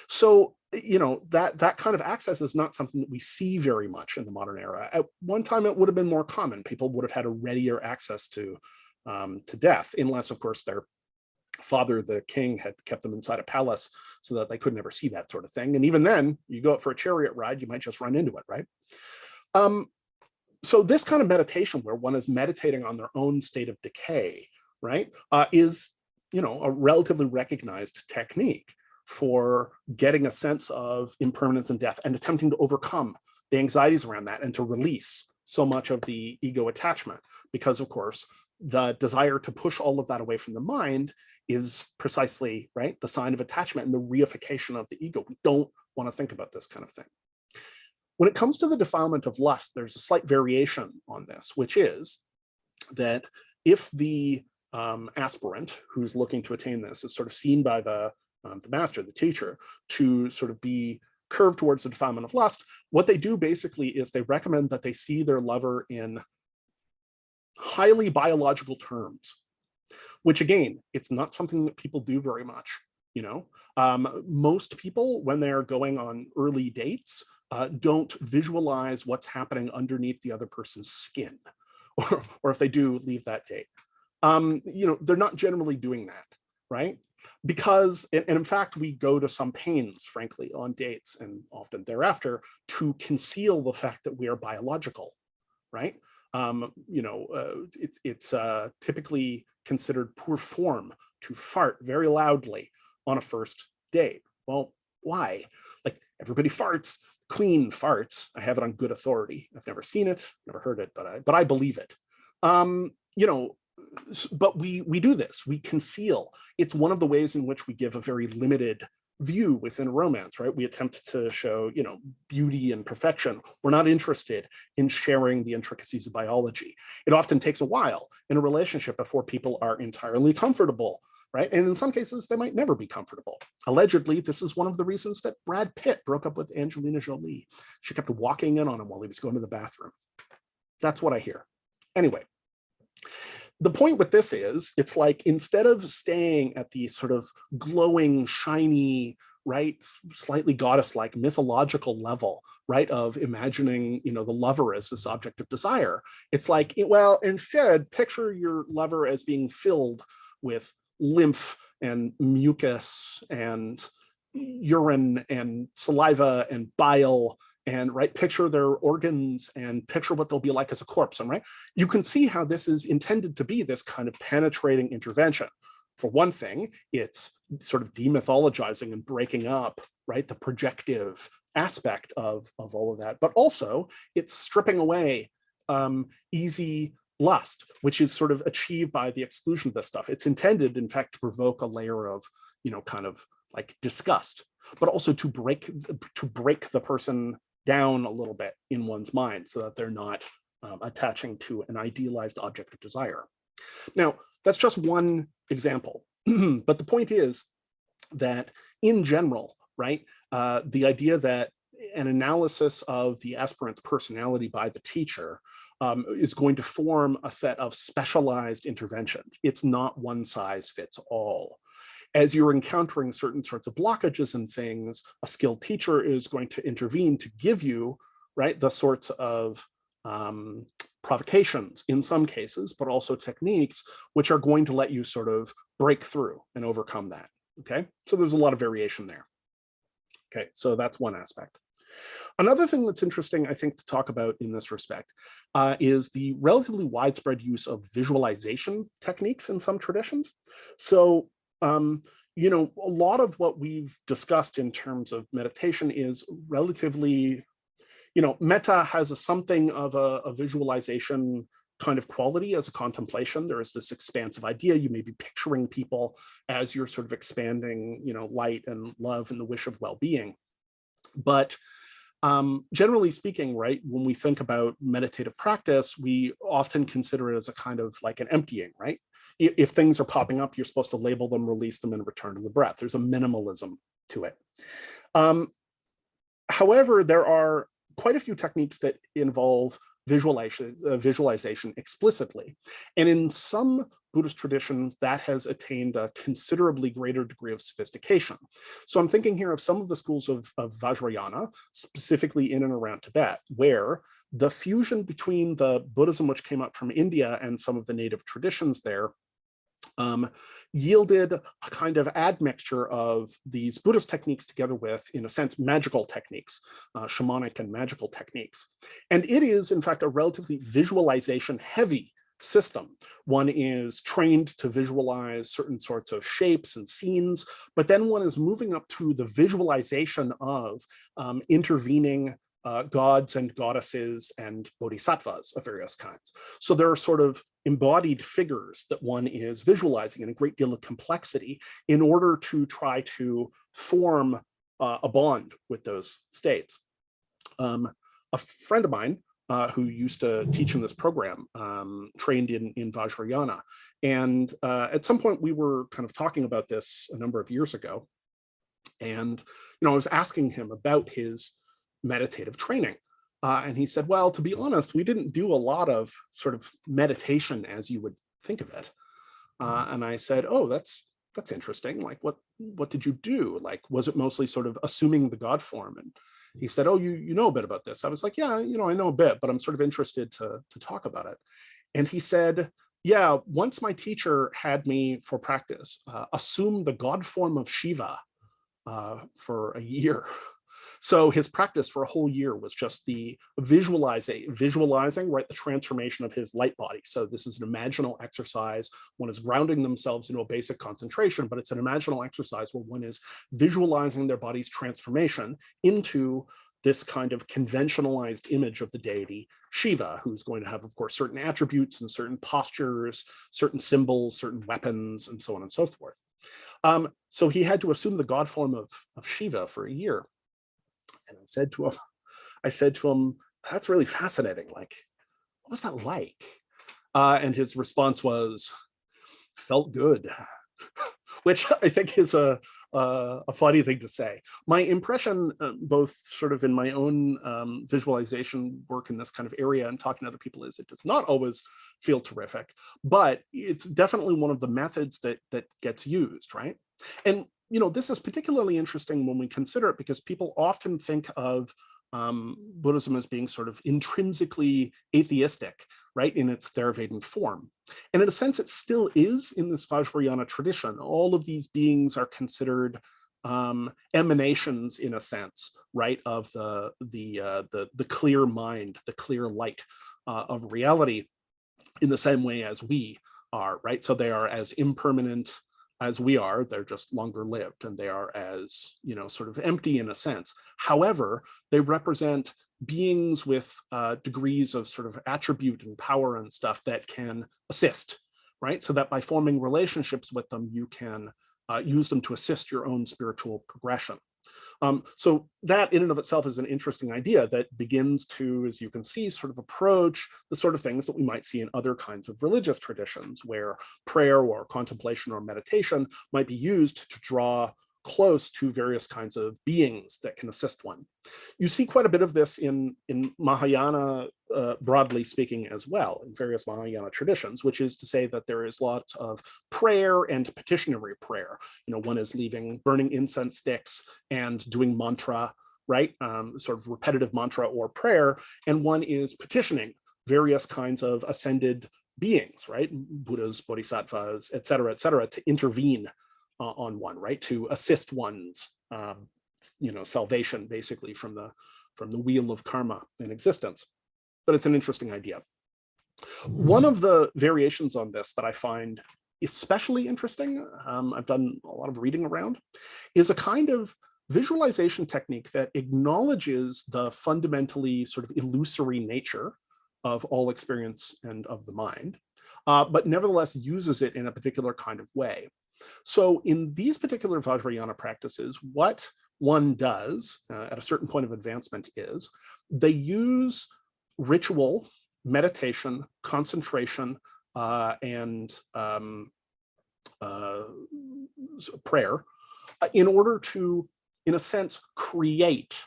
So, you know, that kind of access is not something that we see very much in the modern era. At one time, it would have been more common. People would have had a readier access to death, unless, of course, their father, the king, had kept them inside a palace so that they could never see that sort of thing. And even then, you go out for a chariot ride, you might just run into it, right? So this kind of meditation, where one is meditating on their own state of decay, right, is, you know, a relatively recognized technique for getting a sense of impermanence and death and attempting to overcome the anxieties around that and to release so much of the ego attachment. Because, of course, the desire to push all of that away from the mind is precisely, right, the sign of attachment and the reification of the ego. We don't want to think about this kind of thing. When it comes to the defilement of lust, there's a slight variation on this, which is that if the aspirant who's looking to attain this is sort of seen by the master, the teacher, to sort of be curved towards the defilement of lust, what they do basically is they recommend that they see their lover in highly biological terms, which, again, it's not something that people do very much. You know, most people, when they're going on early dates, don't visualize what's happening underneath the other person's skin, or if they do, leave that date. You know, they're not generally doing that, right? Because, and in fact, we go to some pains, frankly, on dates and often thereafter to conceal the fact that we are biological, right? You know, it's typically considered poor form to fart very loudly on a first date. Well, why? Like, everybody farts. Queen farts. I have it on good authority. I've never seen it, never heard it, but I believe it. You know, but we do this. We conceal. It's one of the ways in which we give a very limited view within a romance, right? We attempt to show, you know, beauty and perfection. We're not interested in sharing the intricacies of biology. It often takes a while in a relationship before people are entirely comfortable, right? And in some cases, they might never be comfortable. Allegedly, this is one of the reasons that Brad Pitt broke up with Angelina Jolie. She kept walking in on him while he was going to the bathroom. That's what I hear. Anyway, the point with this is, it's like, instead of staying at the sort of glowing, shiny, right, slightly goddess-like mythological level, right, of imagining, the lover as this object of desire, it's like, well, instead, picture your lover as being filled with lymph and mucus and urine and saliva and bile, and right, picture their organs and picture what they'll be like as a corpse. And right, you can see how this is intended to be this kind of penetrating intervention. For one thing, it's sort of demythologizing and breaking up, right, the projective aspect of all of that, but also it's stripping away easy lust, which is sort of achieved by the exclusion of this stuff. It's intended, in fact, to provoke a layer of, kind of like disgust, but also to break the person down a little bit in one's mind so that they're not attaching to an idealized object of desire. Now, that's just one example, but the point is that in general, right, the idea that an analysis of the aspirant's personality by the teacher is going to form a set of specialized interventions. It's not one size fits all. As you're encountering certain sorts of blockages and things, a skilled teacher is going to intervene to give you, right, the sorts of provocations in some cases, but also techniques which are going to let you sort of break through and overcome that. Okay, so there's a lot of variation there. Okay, so that's one aspect. Another thing that's interesting, I think, to talk about in this respect is the relatively widespread use of visualization techniques in some traditions. So, a lot of what we've discussed in terms of meditation is relatively, metta has something of a visualization kind of quality as a contemplation. There is this expansive idea. You may be picturing people as you're sort of expanding, light and love and the wish of well-being. But generally speaking, right, when we think about meditative practice, we often consider it as a kind of like an emptying, right? If things are popping up, you're supposed to label them, release them, and return to the breath. There's a minimalism to it. However, there are quite a few techniques that involve visualization explicitly. And in some Buddhist traditions, that has attained a considerably greater degree of sophistication. So I'm thinking here of some of the schools of Vajrayana, specifically in and around Tibet, where the fusion between the Buddhism which came up from India and some of the native traditions there yielded a kind of admixture of these Buddhist techniques together with, in a sense, magical techniques, shamanic and magical techniques. And it is, in fact, a relatively visualization-heavy system. One is trained to visualize certain sorts of shapes and scenes, but then one is moving up to the visualization of intervening gods and goddesses and bodhisattvas of various kinds. So there are sort of embodied figures that one is visualizing in a great deal of complexity in order to try to form a bond with those states. A friend of mine who used to teach in this program trained in Vajrayana. And at some point we were kind of talking about this a number of years ago. And, I was asking him about his meditative training. And he said, well, to be honest, we didn't do a lot of sort of meditation as you would think of it. And I said, oh, that's interesting. Like, what did you do? Like, was it mostly sort of assuming the God form? And he said, oh, you know a bit about this. I was like, yeah, I know a bit, but I'm sort of interested to talk about it. And he said, yeah, once my teacher had me for practice, assume the God form of Shiva for a year. So his practice for a whole year was just the visualizing, right, the transformation of his light body. So this is an imaginal exercise. One is grounding themselves into a basic concentration, but it's an imaginal exercise where one is visualizing their body's transformation into this kind of conventionalized image of the deity Shiva, who's going to have, of course, certain attributes and certain postures, certain symbols, certain weapons, and so on and so forth. So he had to assume the God form of Shiva for a year. And I said to him, that's really fascinating. Like, what was that like? And his response was, felt good, which I think is a a funny thing to say. My impression, both sort of in my own visualization work in this kind of area and talking to other people, is it does not always feel terrific, but it's definitely one of the methods that gets used, right? And this is particularly interesting when we consider it, because people often think of Buddhism as being sort of intrinsically atheistic, right, in its Theravada form. And in a sense, it still is in this Vajrayana tradition. All of these beings are considered emanations, in a sense, right, of the clear mind, the clear light of reality, in the same way as we are, right? So they are as impermanent as we are, they're just longer lived, and they are as, sort of empty in a sense. However, they represent beings with degrees of sort of attribute and power and stuff that can assist, right? So that by forming relationships with them, you can use them to assist your own spiritual progression. So that in and of itself is an interesting idea that begins to, as you can see, sort of approach the sort of things that we might see in other kinds of religious traditions, where prayer or contemplation or meditation might be used to draw close to various kinds of beings that can assist one. You see quite a bit of this in Mahayana, broadly speaking, as well, in various Mahayana traditions, which is to say that there is lots of prayer and petitionary prayer. One is burning incense sticks and doing mantra, right? Sort of repetitive mantra or prayer, and one is petitioning various kinds of ascended beings, right? Buddhas, bodhisattvas, et cetera, to intervene on one, right? To assist one's, salvation, basically, from the wheel of karma in existence. But it's an interesting idea. One of the variations on this that I find especially interesting, I've done a lot of reading around, is a kind of visualization technique that acknowledges the fundamentally sort of illusory nature of all experience and of the mind, but nevertheless uses it in a particular kind of way. So in these particular Vajrayana practices, what one does at a certain point of advancement is they use ritual, meditation, concentration, and prayer in order to, in a sense, create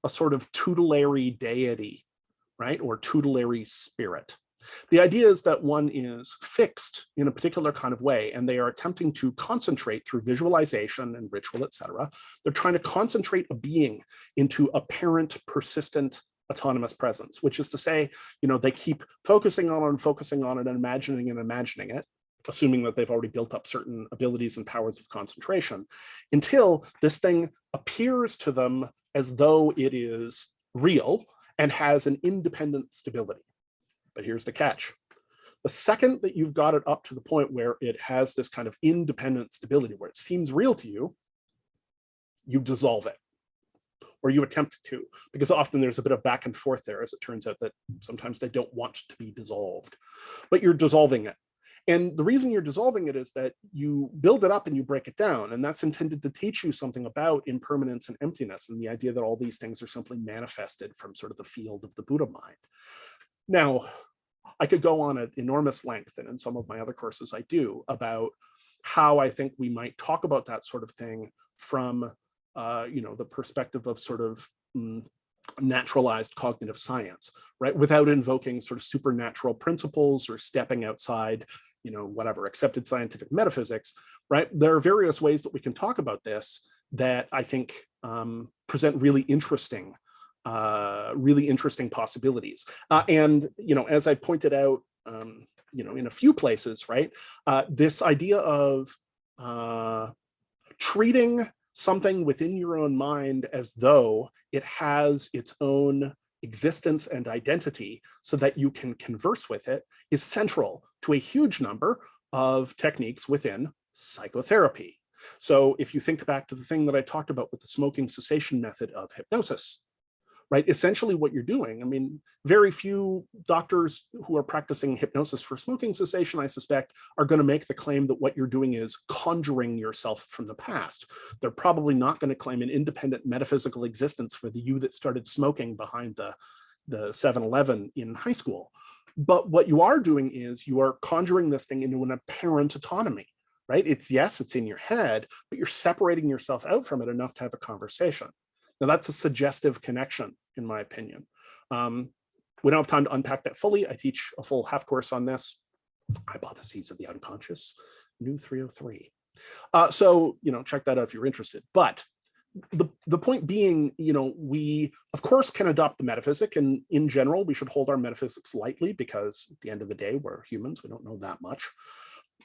a sort of tutelary deity, right, or tutelary spirit. The idea is that one is fixed in a particular kind of way, and they are attempting to concentrate through visualization and ritual, etc. They're trying to concentrate a being into apparent, persistent, autonomous presence, which is to say, they keep focusing on it and imagining it, assuming that they've already built up certain abilities and powers of concentration, until this thing appears to them as though it is real and has an independent stability. But here's the catch. The second that you've got it up to the point where it has this kind of independent stability, where it seems real to you, you dissolve it, or you attempt to, because often there's a bit of back and forth there, as it turns out that sometimes they don't want to be dissolved, but you're dissolving it. And the reason you're dissolving it is that you build it up and you break it down, and that's intended to teach you something about impermanence and emptiness, and the idea that all these things are simply manifested from sort of the field of the Buddha mind. Now, I could go on at enormous length, and in some of my other courses I do, about how I think we might talk about that sort of thing from the perspective of sort of naturalized cognitive science, right? Without invoking sort of supernatural principles or stepping outside, whatever, accepted scientific metaphysics, right? There are various ways that we can talk about this that I think present really interesting possibilities. And, as I pointed out, in a few places, right, this idea of treating something within your own mind as though it has its own existence and identity so that you can converse with it is central to a huge number of techniques within psychotherapy. So if you think back to the thing that I talked about with the smoking cessation method of hypnosis, right? Essentially what you're doing, very few doctors who are practicing hypnosis for smoking cessation, I suspect, are going to make the claim that what you're doing is conjuring yourself from the past. They're probably not going to claim an independent metaphysical existence for the you that started smoking behind the 7-Eleven in high school. But what you are doing is you are conjuring this thing into an apparent autonomy, right? Yes, it's in your head, but you're separating yourself out from it enough to have a conversation. Now that's a suggestive connection, in my opinion. We don't have time to unpack that fully. I teach a full half course on this. Hypotheses of the Unconscious, new 303. So, check that out if you're interested. But the point being, we of course can adopt the metaphysic, and in general, we should hold our metaphysics lightly because at the end of the day, we're humans, we don't know that much.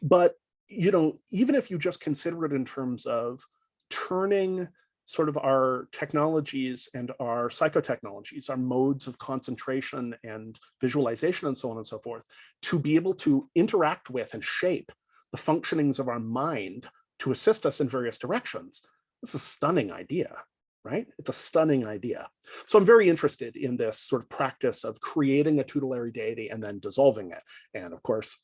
But, even if you just consider it in terms of turning sort of our technologies and our psychotechnologies, our modes of concentration and visualization and so on and so forth, to be able to interact with and shape the functionings of our mind to assist us in various directions, it's a stunning idea, right? It's a stunning idea. So I'm very interested in this sort of practice of creating a tutelary deity and then dissolving it. And of course,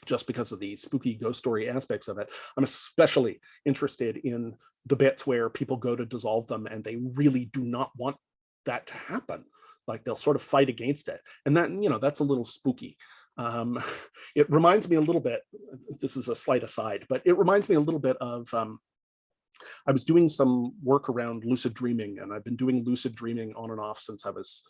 just because of the spooky ghost story aspects of it, I'm especially interested in the bits where people go to dissolve them and they really do not want that to happen. Like they'll sort of fight against it. And that, that's a little spooky. It reminds me a little bit, this is a slight aside, but it reminds me a little bit of, I was doing some work around lucid dreaming, and I've been doing lucid dreaming on and off since I was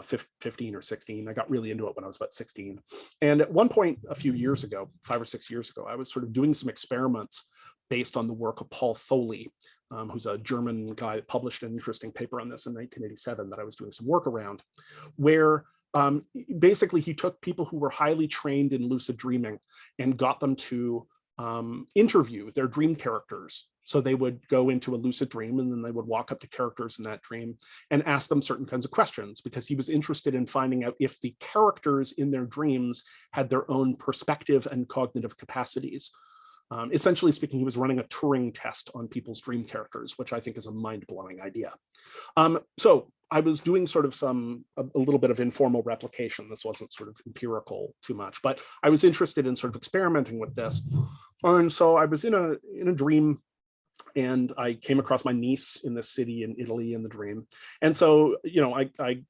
15 or 16. I got really into it when I was about 16. And at one point a few years ago, 5 or 6 years ago, I was sort of doing some experiments based on the work of Paul Foley, who's a German guy that published an interesting paper on this in 1987 that I was doing some work around, where basically he took people who were highly trained in lucid dreaming and got them to interview their dream characters. So they would go into a lucid dream and then they would walk up to characters in that dream and ask them certain kinds of questions, because he was interested in finding out if the characters in their dreams had their own perspective and cognitive capacities. Essentially speaking, he was running a Turing test on people's dream characters, which I think is a mind-blowing idea. So I was doing sort of a little bit of informal replication. This wasn't sort of empirical too much, but I was interested in sort of experimenting with this. And so I was in a dream, and I came across my niece in this city in Italy in the dream. And so, I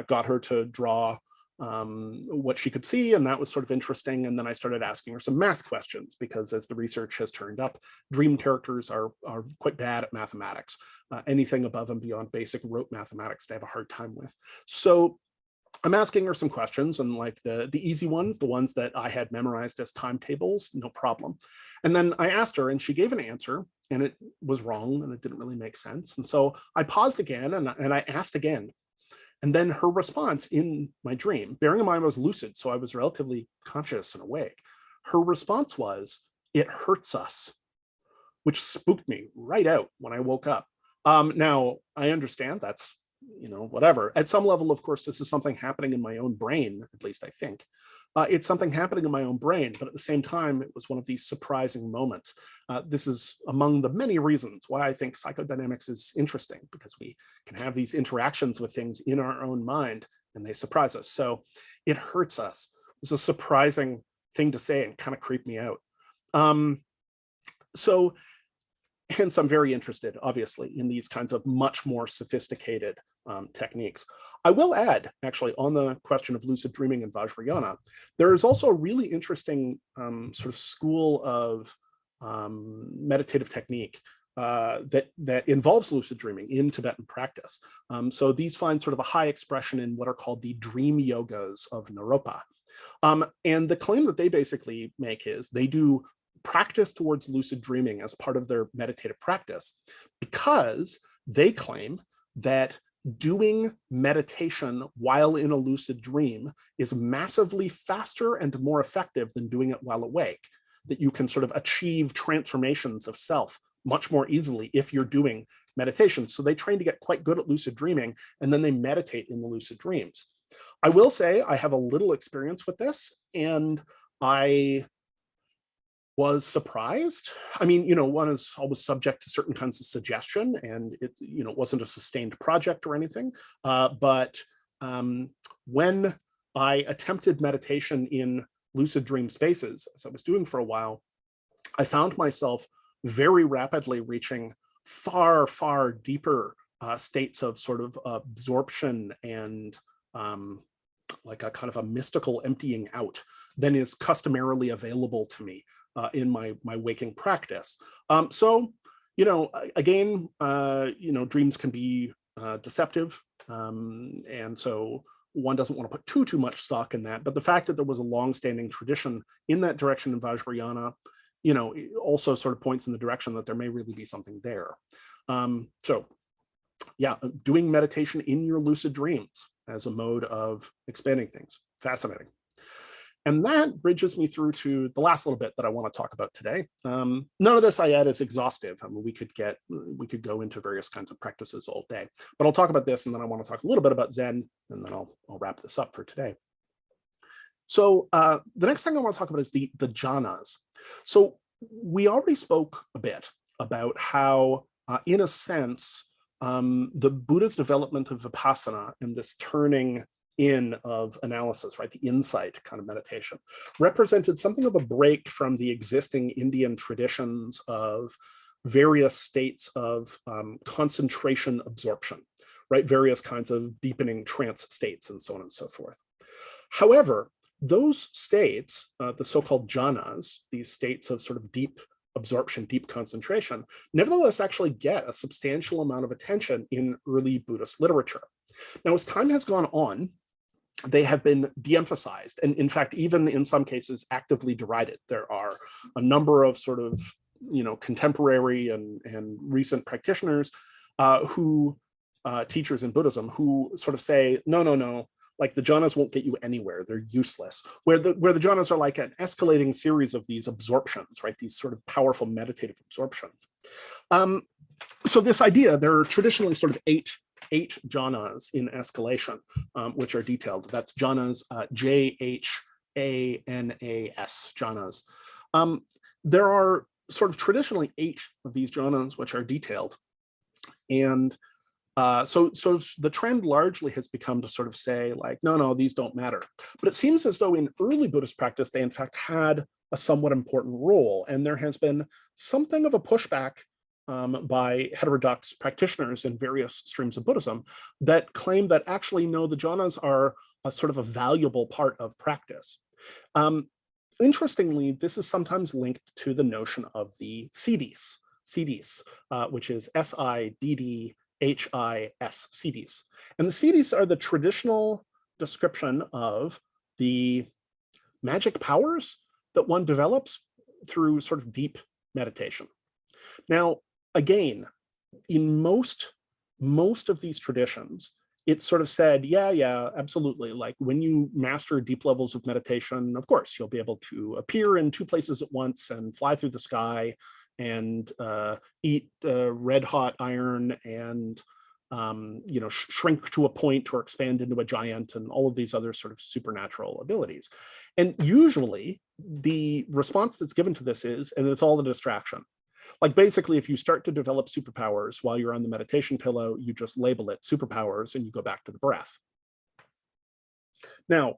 got her to draw what she could see, and that was sort of interesting. And then I started asking her some math questions, because as the research has turned up, dream characters are quite bad at mathematics. Anything above and beyond basic rote mathematics, they have a hard time with. So I'm asking her some questions, and like the easy ones, the ones that I had memorized as timetables, no problem. And then I asked her, and she gave an answer, and it was wrong, and it didn't really make sense. And so I paused again, and I asked again. And then her response in my dream, bearing in mind I was lucid, so I was relatively conscious and awake, her response was, "It hurts us," which spooked me right out when I woke up. Now, I understand that's, whatever. At some level, of course, this is something happening in my own brain, at least I think. It's something happening in my own brain, but at the same time, it was one of these surprising moments. This is among the many reasons why I think psychodynamics is interesting, because we can have these interactions with things in our own mind, and they surprise us. So it hurts us. It's a surprising thing to say and kind of creeped me out. So hence, I'm very interested, obviously, in these kinds of much more sophisticated techniques. I will add, actually, on the question of lucid dreaming and Vajrayana, there is also a really interesting sort of school of meditative technique that involves lucid dreaming in Tibetan practice. So these find sort of a high expression in what are called the dream yogas of Naropa. And the claim that they basically make is they do practice towards lucid dreaming as part of their meditative practice, because they claim that doing meditation while in a lucid dream is massively faster and more effective than doing it while awake, that you can sort of achieve transformations of self much more easily if you're doing meditation. So they train to get quite good at lucid dreaming, and then they meditate in the lucid dreams. I will say I have a little experience with this, and I was surprised. I mean, one is always subject to certain kinds of suggestion, and it, wasn't a sustained project or anything. But when I attempted meditation in lucid dream spaces, as I was doing for a while, I found myself very rapidly reaching far, far deeper states of sort of absorption and like a kind of a mystical emptying out than is customarily available to me in my waking practice. So, again, dreams can be deceptive. And so one doesn't want to put too much stock in that. But the fact that there was a long-standing tradition in that direction in Vajrayana, it also sort of points in the direction that there may really be something there. So yeah, doing meditation in your lucid dreams as a mode of expanding things. Fascinating. And that bridges me through to the last little bit that I want to talk about today. None of this I add is exhaustive. I mean, we could go into various kinds of practices all day, but I'll talk about this, and then I want to talk a little bit about Zen, and then I'll wrap this up for today. So the next thing I want to talk about is the jhanas. So we already spoke a bit about how, in a sense, the Buddha's development of vipassana and this turning in of analysis, right, the insight kind of meditation, represented something of a break from the existing Indian traditions of various states of concentration absorption, right, various kinds of deepening trance states and so on and so forth. However, those states, the so-called jhanas, these states of sort of deep absorption, deep concentration, nevertheless actually get a substantial amount of attention in early Buddhist literature. Now, as time has gone on, they have been de-emphasized, and in fact, even in some cases, actively derided. There are a number of sort of, contemporary and recent practitioners teachers in Buddhism who sort of say, no, like the jhanas won't get you anywhere. They're useless. Where the jhanas are like an escalating series of these absorptions, right? These sort of powerful meditative absorptions. So this idea, there are traditionally sort of eight jhanas in escalation, which are detailed. That's jhanas, Jhanas, jhanas. There are sort of traditionally 8 of these jhanas which are detailed. And so the trend largely has become to sort of say like, no, these don't matter. But it seems as though in early Buddhist practice, they in fact had a somewhat important role. And there has been something of a pushback by heterodox practitioners in various streams of Buddhism that claim that actually, no, the jhanas are a sort of a valuable part of practice. Interestingly, this is sometimes linked to the notion of the siddhis, which is SIDDHIS, siddhis. And the siddhis are the traditional description of the magic powers that one develops through sort of deep meditation. Now, again, in most of these traditions, it's sort of said, yeah, absolutely. Like when you master deep levels of meditation, of course, you'll be able to appear in 2 places at once and fly through the sky and eat red hot iron and shrink to a point or expand into a giant and all of these other sort of supernatural abilities. And usually the response that's given to this is, and it's all a distraction. Like basically, if you start to develop superpowers while you're on the meditation pillow, you just label it superpowers and you go back to the breath. Now,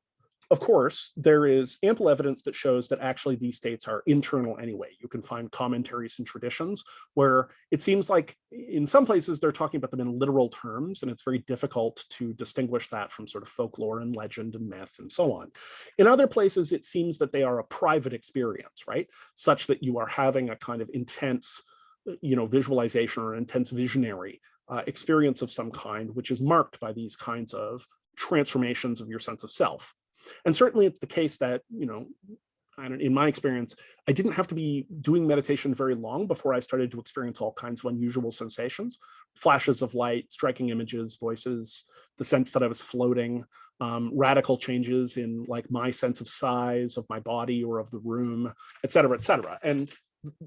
of course, there is ample evidence that shows that actually these states are internal anyway. You can find commentaries and traditions where it seems like in some places they're talking about them in literal terms, and it's very difficult to distinguish that from sort of folklore and legend and myth and so on. In other places, it seems that they are a private experience, right? Such that you are having a kind of intense, visualization or intense visionary experience of some kind, which is marked by these kinds of transformations of your sense of self. And certainly it's the case that, in my experience, I didn't have to be doing meditation very long before I started to experience all kinds of unusual sensations, flashes of light, striking images, voices, the sense that I was floating, radical changes in like my sense of size of my body or of the room, et cetera, et cetera. And,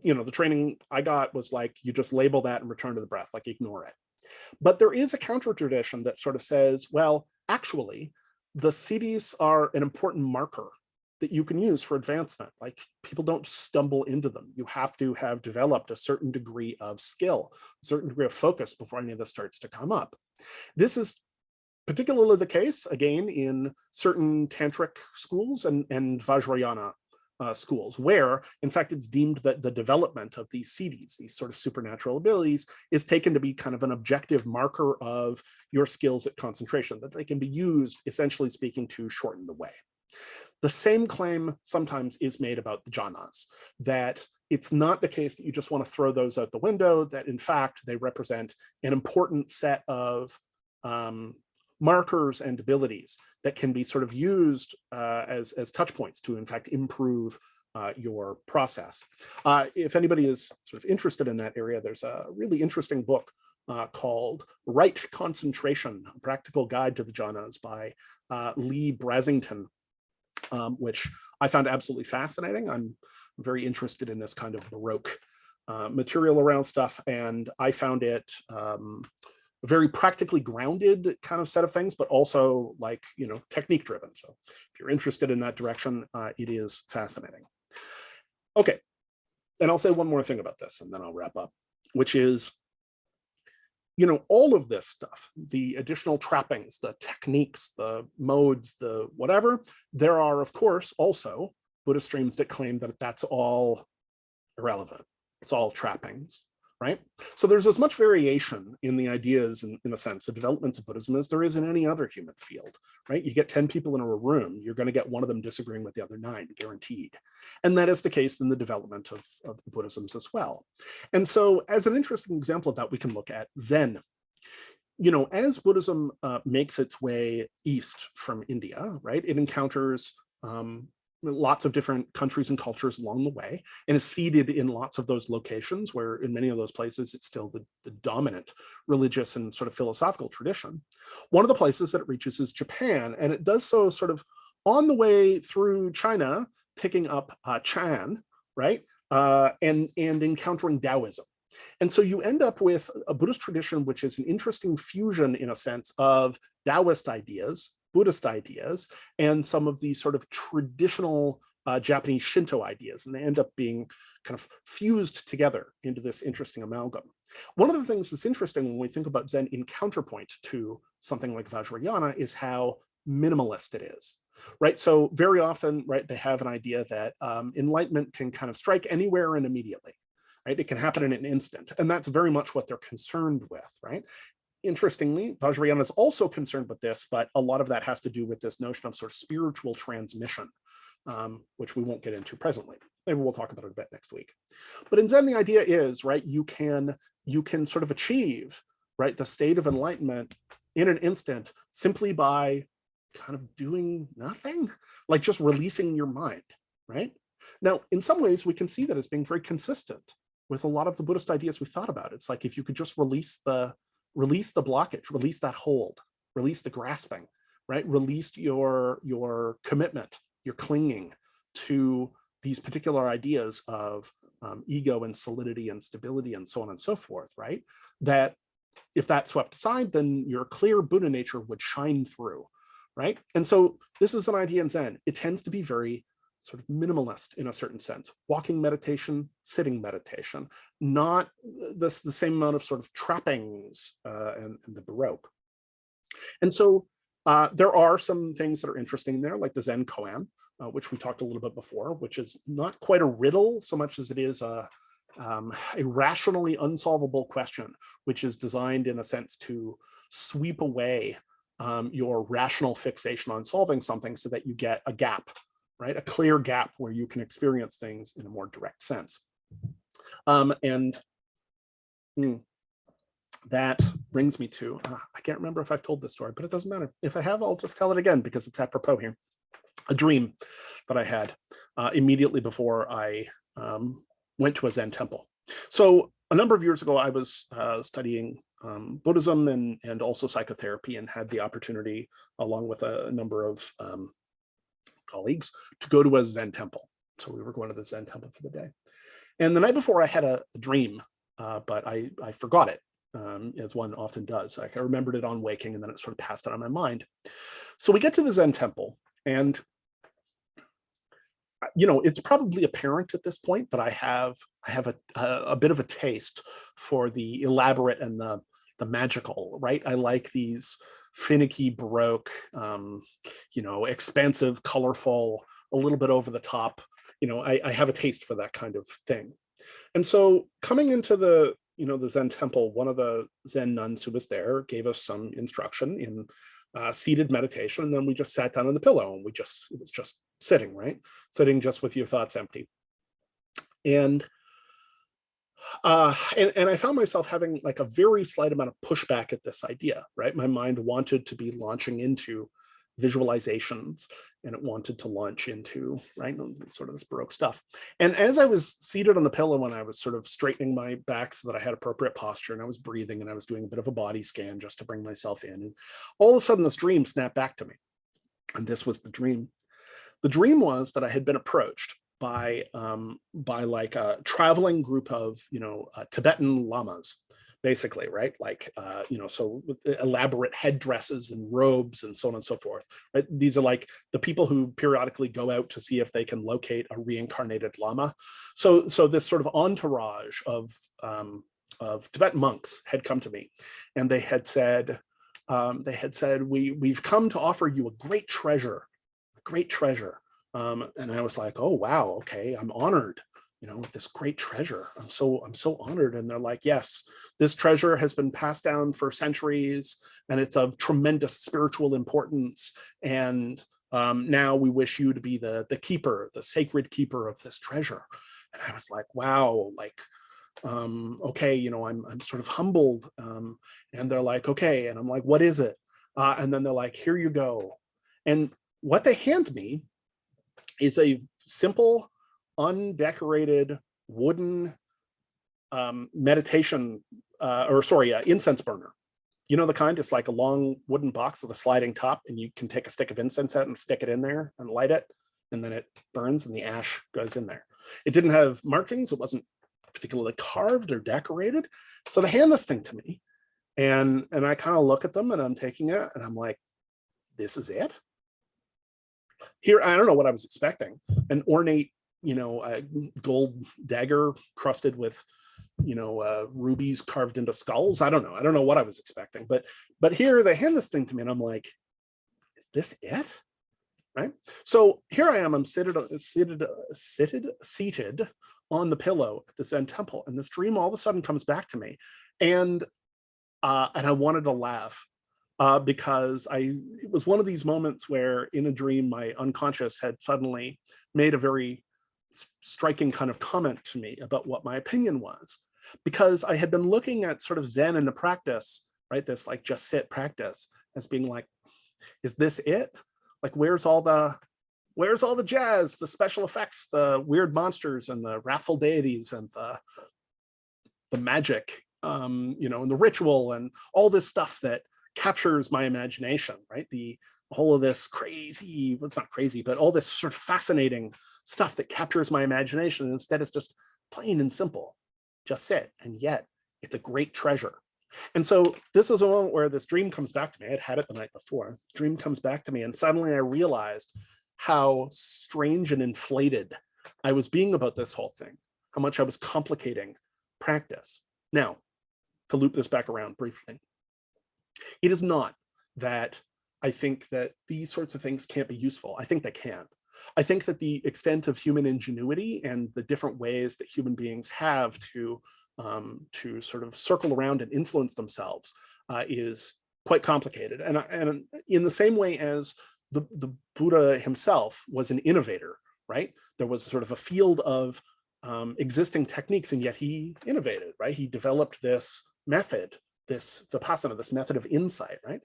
the training I got was like, you just label that and return to the breath, like ignore it. But there is a counter tradition that sort of says, well, actually, the siddhis are an important marker that you can use for advancement. Like people don't stumble into them. You have to have developed a certain degree of skill, a certain degree of focus before any of this starts to come up. This is particularly the case, again, in certain tantric schools and Vajrayana schools, where in fact it's deemed that the development of these siddhis, these sort of supernatural abilities, is taken to be kind of an objective marker of your skills at concentration, that they can be used, essentially speaking, to shorten the way. The same claim sometimes is made about the jhanas, that it's not the case that you just want to throw those out the window, that in fact they represent an important set of markers and abilities that can be sort of used as touch points to in fact improve your process. If anybody is sort of interested in that area, there's a really interesting book called Right Concentration, A Practical Guide to the Jhanas by Lee Brasington, which I found absolutely fascinating. I'm very interested in this kind of Baroque material around stuff, and I found it a very practically grounded kind of set of things, but also like, you know, technique driven. So if you're interested in that direction, it is fascinating. Okay, and I'll say one more thing about this and then I'll wrap up, which is, you know, all of this stuff, the additional trappings, the techniques, the modes, the whatever, there are, of course, also Buddhist streams that claim that that's all irrelevant. It's all trappings, right? So there's as much variation in the ideas, in a sense, the developments of Buddhism as there is in any other human field, right? You get 10 people in a room, you're going to get one of them disagreeing with the other 9, guaranteed. And that is the case in the development of the Buddhisms as well. And so as an interesting example of that, we can look at Zen. You know, as Buddhism makes its way east from India, right, it encounters lots of different countries and cultures along the way, and is seated in lots of those locations where in many of those places it's still the dominant religious and sort of philosophical tradition. One of the places that it reaches is Japan, and it does so sort of on the way through China, picking up Chan, right, and encountering Taoism. And so you end up with a Buddhist tradition which is an interesting fusion, in a sense, of Taoist ideas, Buddhist ideas, and some of these sort of traditional Japanese Shinto ideas, and they end up being kind of fused together into this interesting amalgam. One of the things that's interesting when we think about Zen in counterpoint to something like Vajrayana is how minimalist it is, right? So very often, right, they have an idea that enlightenment can kind of strike anywhere and immediately, right? It can happen in an instant, and that's very much what they're concerned with, right? Interestingly, Vajrayana is also concerned with this, but a lot of that has to do with this notion of sort of spiritual transmission, which we won't get into presently. Maybe we'll talk about it a bit next week. But in Zen, the idea is, right, you can sort of achieve, right, the state of enlightenment in an instant simply by kind of doing nothing, like just releasing your mind, right? Now, in some ways, we can see that as being very consistent with a lot of the Buddhist ideas we thought about. It's like if you could just release the blockage, release that hold, release the grasping, right? Release your commitment, your clinging to these particular ideas of ego and solidity and stability and so on and so forth, right? That if that's swept aside, then your clear Buddha nature would shine through, right? And so this is an idea in Zen. It tends to be very sort of minimalist in a certain sense, walking meditation, sitting meditation, not the same amount of sort of trappings and the Baroque. And so there are some things that are interesting there, like the Zen koan, which we talked a little bit before, which is not quite a riddle so much as it is a rationally unsolvable question, which is designed in a sense to sweep away your rational fixation on solving something so that you get a gap, right? A clear gap where you can experience things in a more direct sense. That brings me to, I can't remember if I've told this story, but it doesn't matter. If I have, I'll just tell it again because it's apropos here. A dream that I had immediately before I went to a Zen temple. So a number of years ago, I was studying Buddhism and also psychotherapy, and had the opportunity, along with a number of colleagues, to go to a Zen temple. So we were going to the Zen temple for the day. And the night before, I had a dream, but I forgot it, as one often does. I remembered it on waking, and then it sort of passed out of my mind. So we get to the Zen temple, and you know, it's probably apparent at this point that I have a bit of a taste for the elaborate and the magical, right? I like these finicky Baroque, you know, expansive, colorful, a little bit over the top. You know, I have a taste for that kind of thing. And so coming into the Zen temple, one of the Zen nuns who was there gave us some instruction in seated meditation, and then we just sat down on the pillow, and it was just sitting, right? Sitting just with your thoughts empty. And I found myself having like a very slight amount of pushback at this idea, right? My mind wanted to be launching into visualizations, and it wanted to launch into, right, sort of this Baroque stuff. And as I was seated on the pillow, when I was sort of straightening my back so that I had appropriate posture, and I was breathing, and I was doing a bit of a body scan just to bring myself in, and all of a sudden this dream snapped back to me. And this was the dream. The dream was that I had been approached by like a traveling group of, Tibetan lamas, basically, right? Like, so with elaborate headdresses and robes and so on and so forth, right? These are like the people who periodically go out to see if they can locate a reincarnated lama. So this sort of entourage of Tibetan monks had come to me, and they had said, we've come to offer you a great treasure, and I was like, oh, wow, okay, I'm honored, with this great treasure. I'm so honored. And they're like, yes, this treasure has been passed down for centuries, and it's of tremendous spiritual importance. And now we wish you to be the keeper, the sacred keeper of this treasure. And I was like, wow, like, okay, I'm sort of humbled. And they're like, okay. And I'm like, what is it? And then they're like, here you go. And what they hand me is a simple, undecorated wooden meditation, incense burner. You know the kind, it's like a long wooden box with a sliding top, and you can take a stick of incense out and stick it in there and light it, and then it burns and the ash goes in there. It didn't have markings, it wasn't particularly carved or decorated. So they hand this thing to me, and I kind of look at them, and I'm taking it, and I'm like, this is it? Here, I don't know what I was expecting. An ornate, gold dagger crusted with, rubies carved into skulls. I don't know what I was expecting. But here they hand this thing to me, and I'm like, is this it? Right? So here I am. I'm seated on the pillow at the Zen temple, and this dream all of a sudden comes back to me, and I wanted to laugh. Because it was one of these moments where in a dream, my unconscious had suddenly made a very striking kind of comment to me about what my opinion was, because I had been looking at sort of Zen and the practice, right? This like just sit practice as being like, is this it? Like, where's all the jazz, the special effects, the weird monsters and the wrathful deities and the magic, and the ritual and all this stuff that captures my imagination, right? The whole of this crazy, well, it's not crazy, but all this sort of fascinating stuff that captures my imagination. And instead, it's just plain and simple, just sit. And yet it's a great treasure. And so this was a moment where this dream comes back to me. I had had it the night before. Dream comes back to me, and suddenly I realized how strange and inflated I was being about this whole thing, how much I was complicating practice. Now, to loop this back around briefly, it is not that I think that these sorts of things can't be useful. I think they can. I think that the extent of human ingenuity and the different ways that human beings have to sort of circle around and influence themselves is quite complicated. And in the same way as the Buddha himself was an innovator, right? There was sort of a field of existing techniques, and yet he innovated, right? He developed this method, this vipassana, this method of insight, right?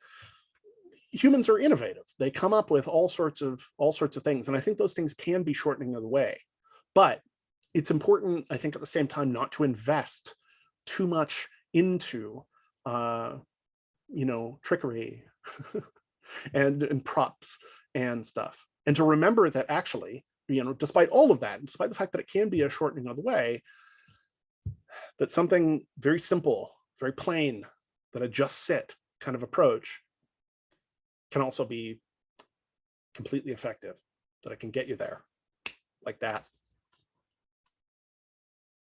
Humans are innovative. They come up with all sorts of things. And I think those things can be shortening of the way. But it's important, I think, at the same time, not to invest too much into, trickery and props and stuff. And to remember that actually, despite all of that, despite the fact that it can be a shortening of the way, that something very simple, very plain, that a just sit kind of approach can also be completely effective, that I can get you there like that.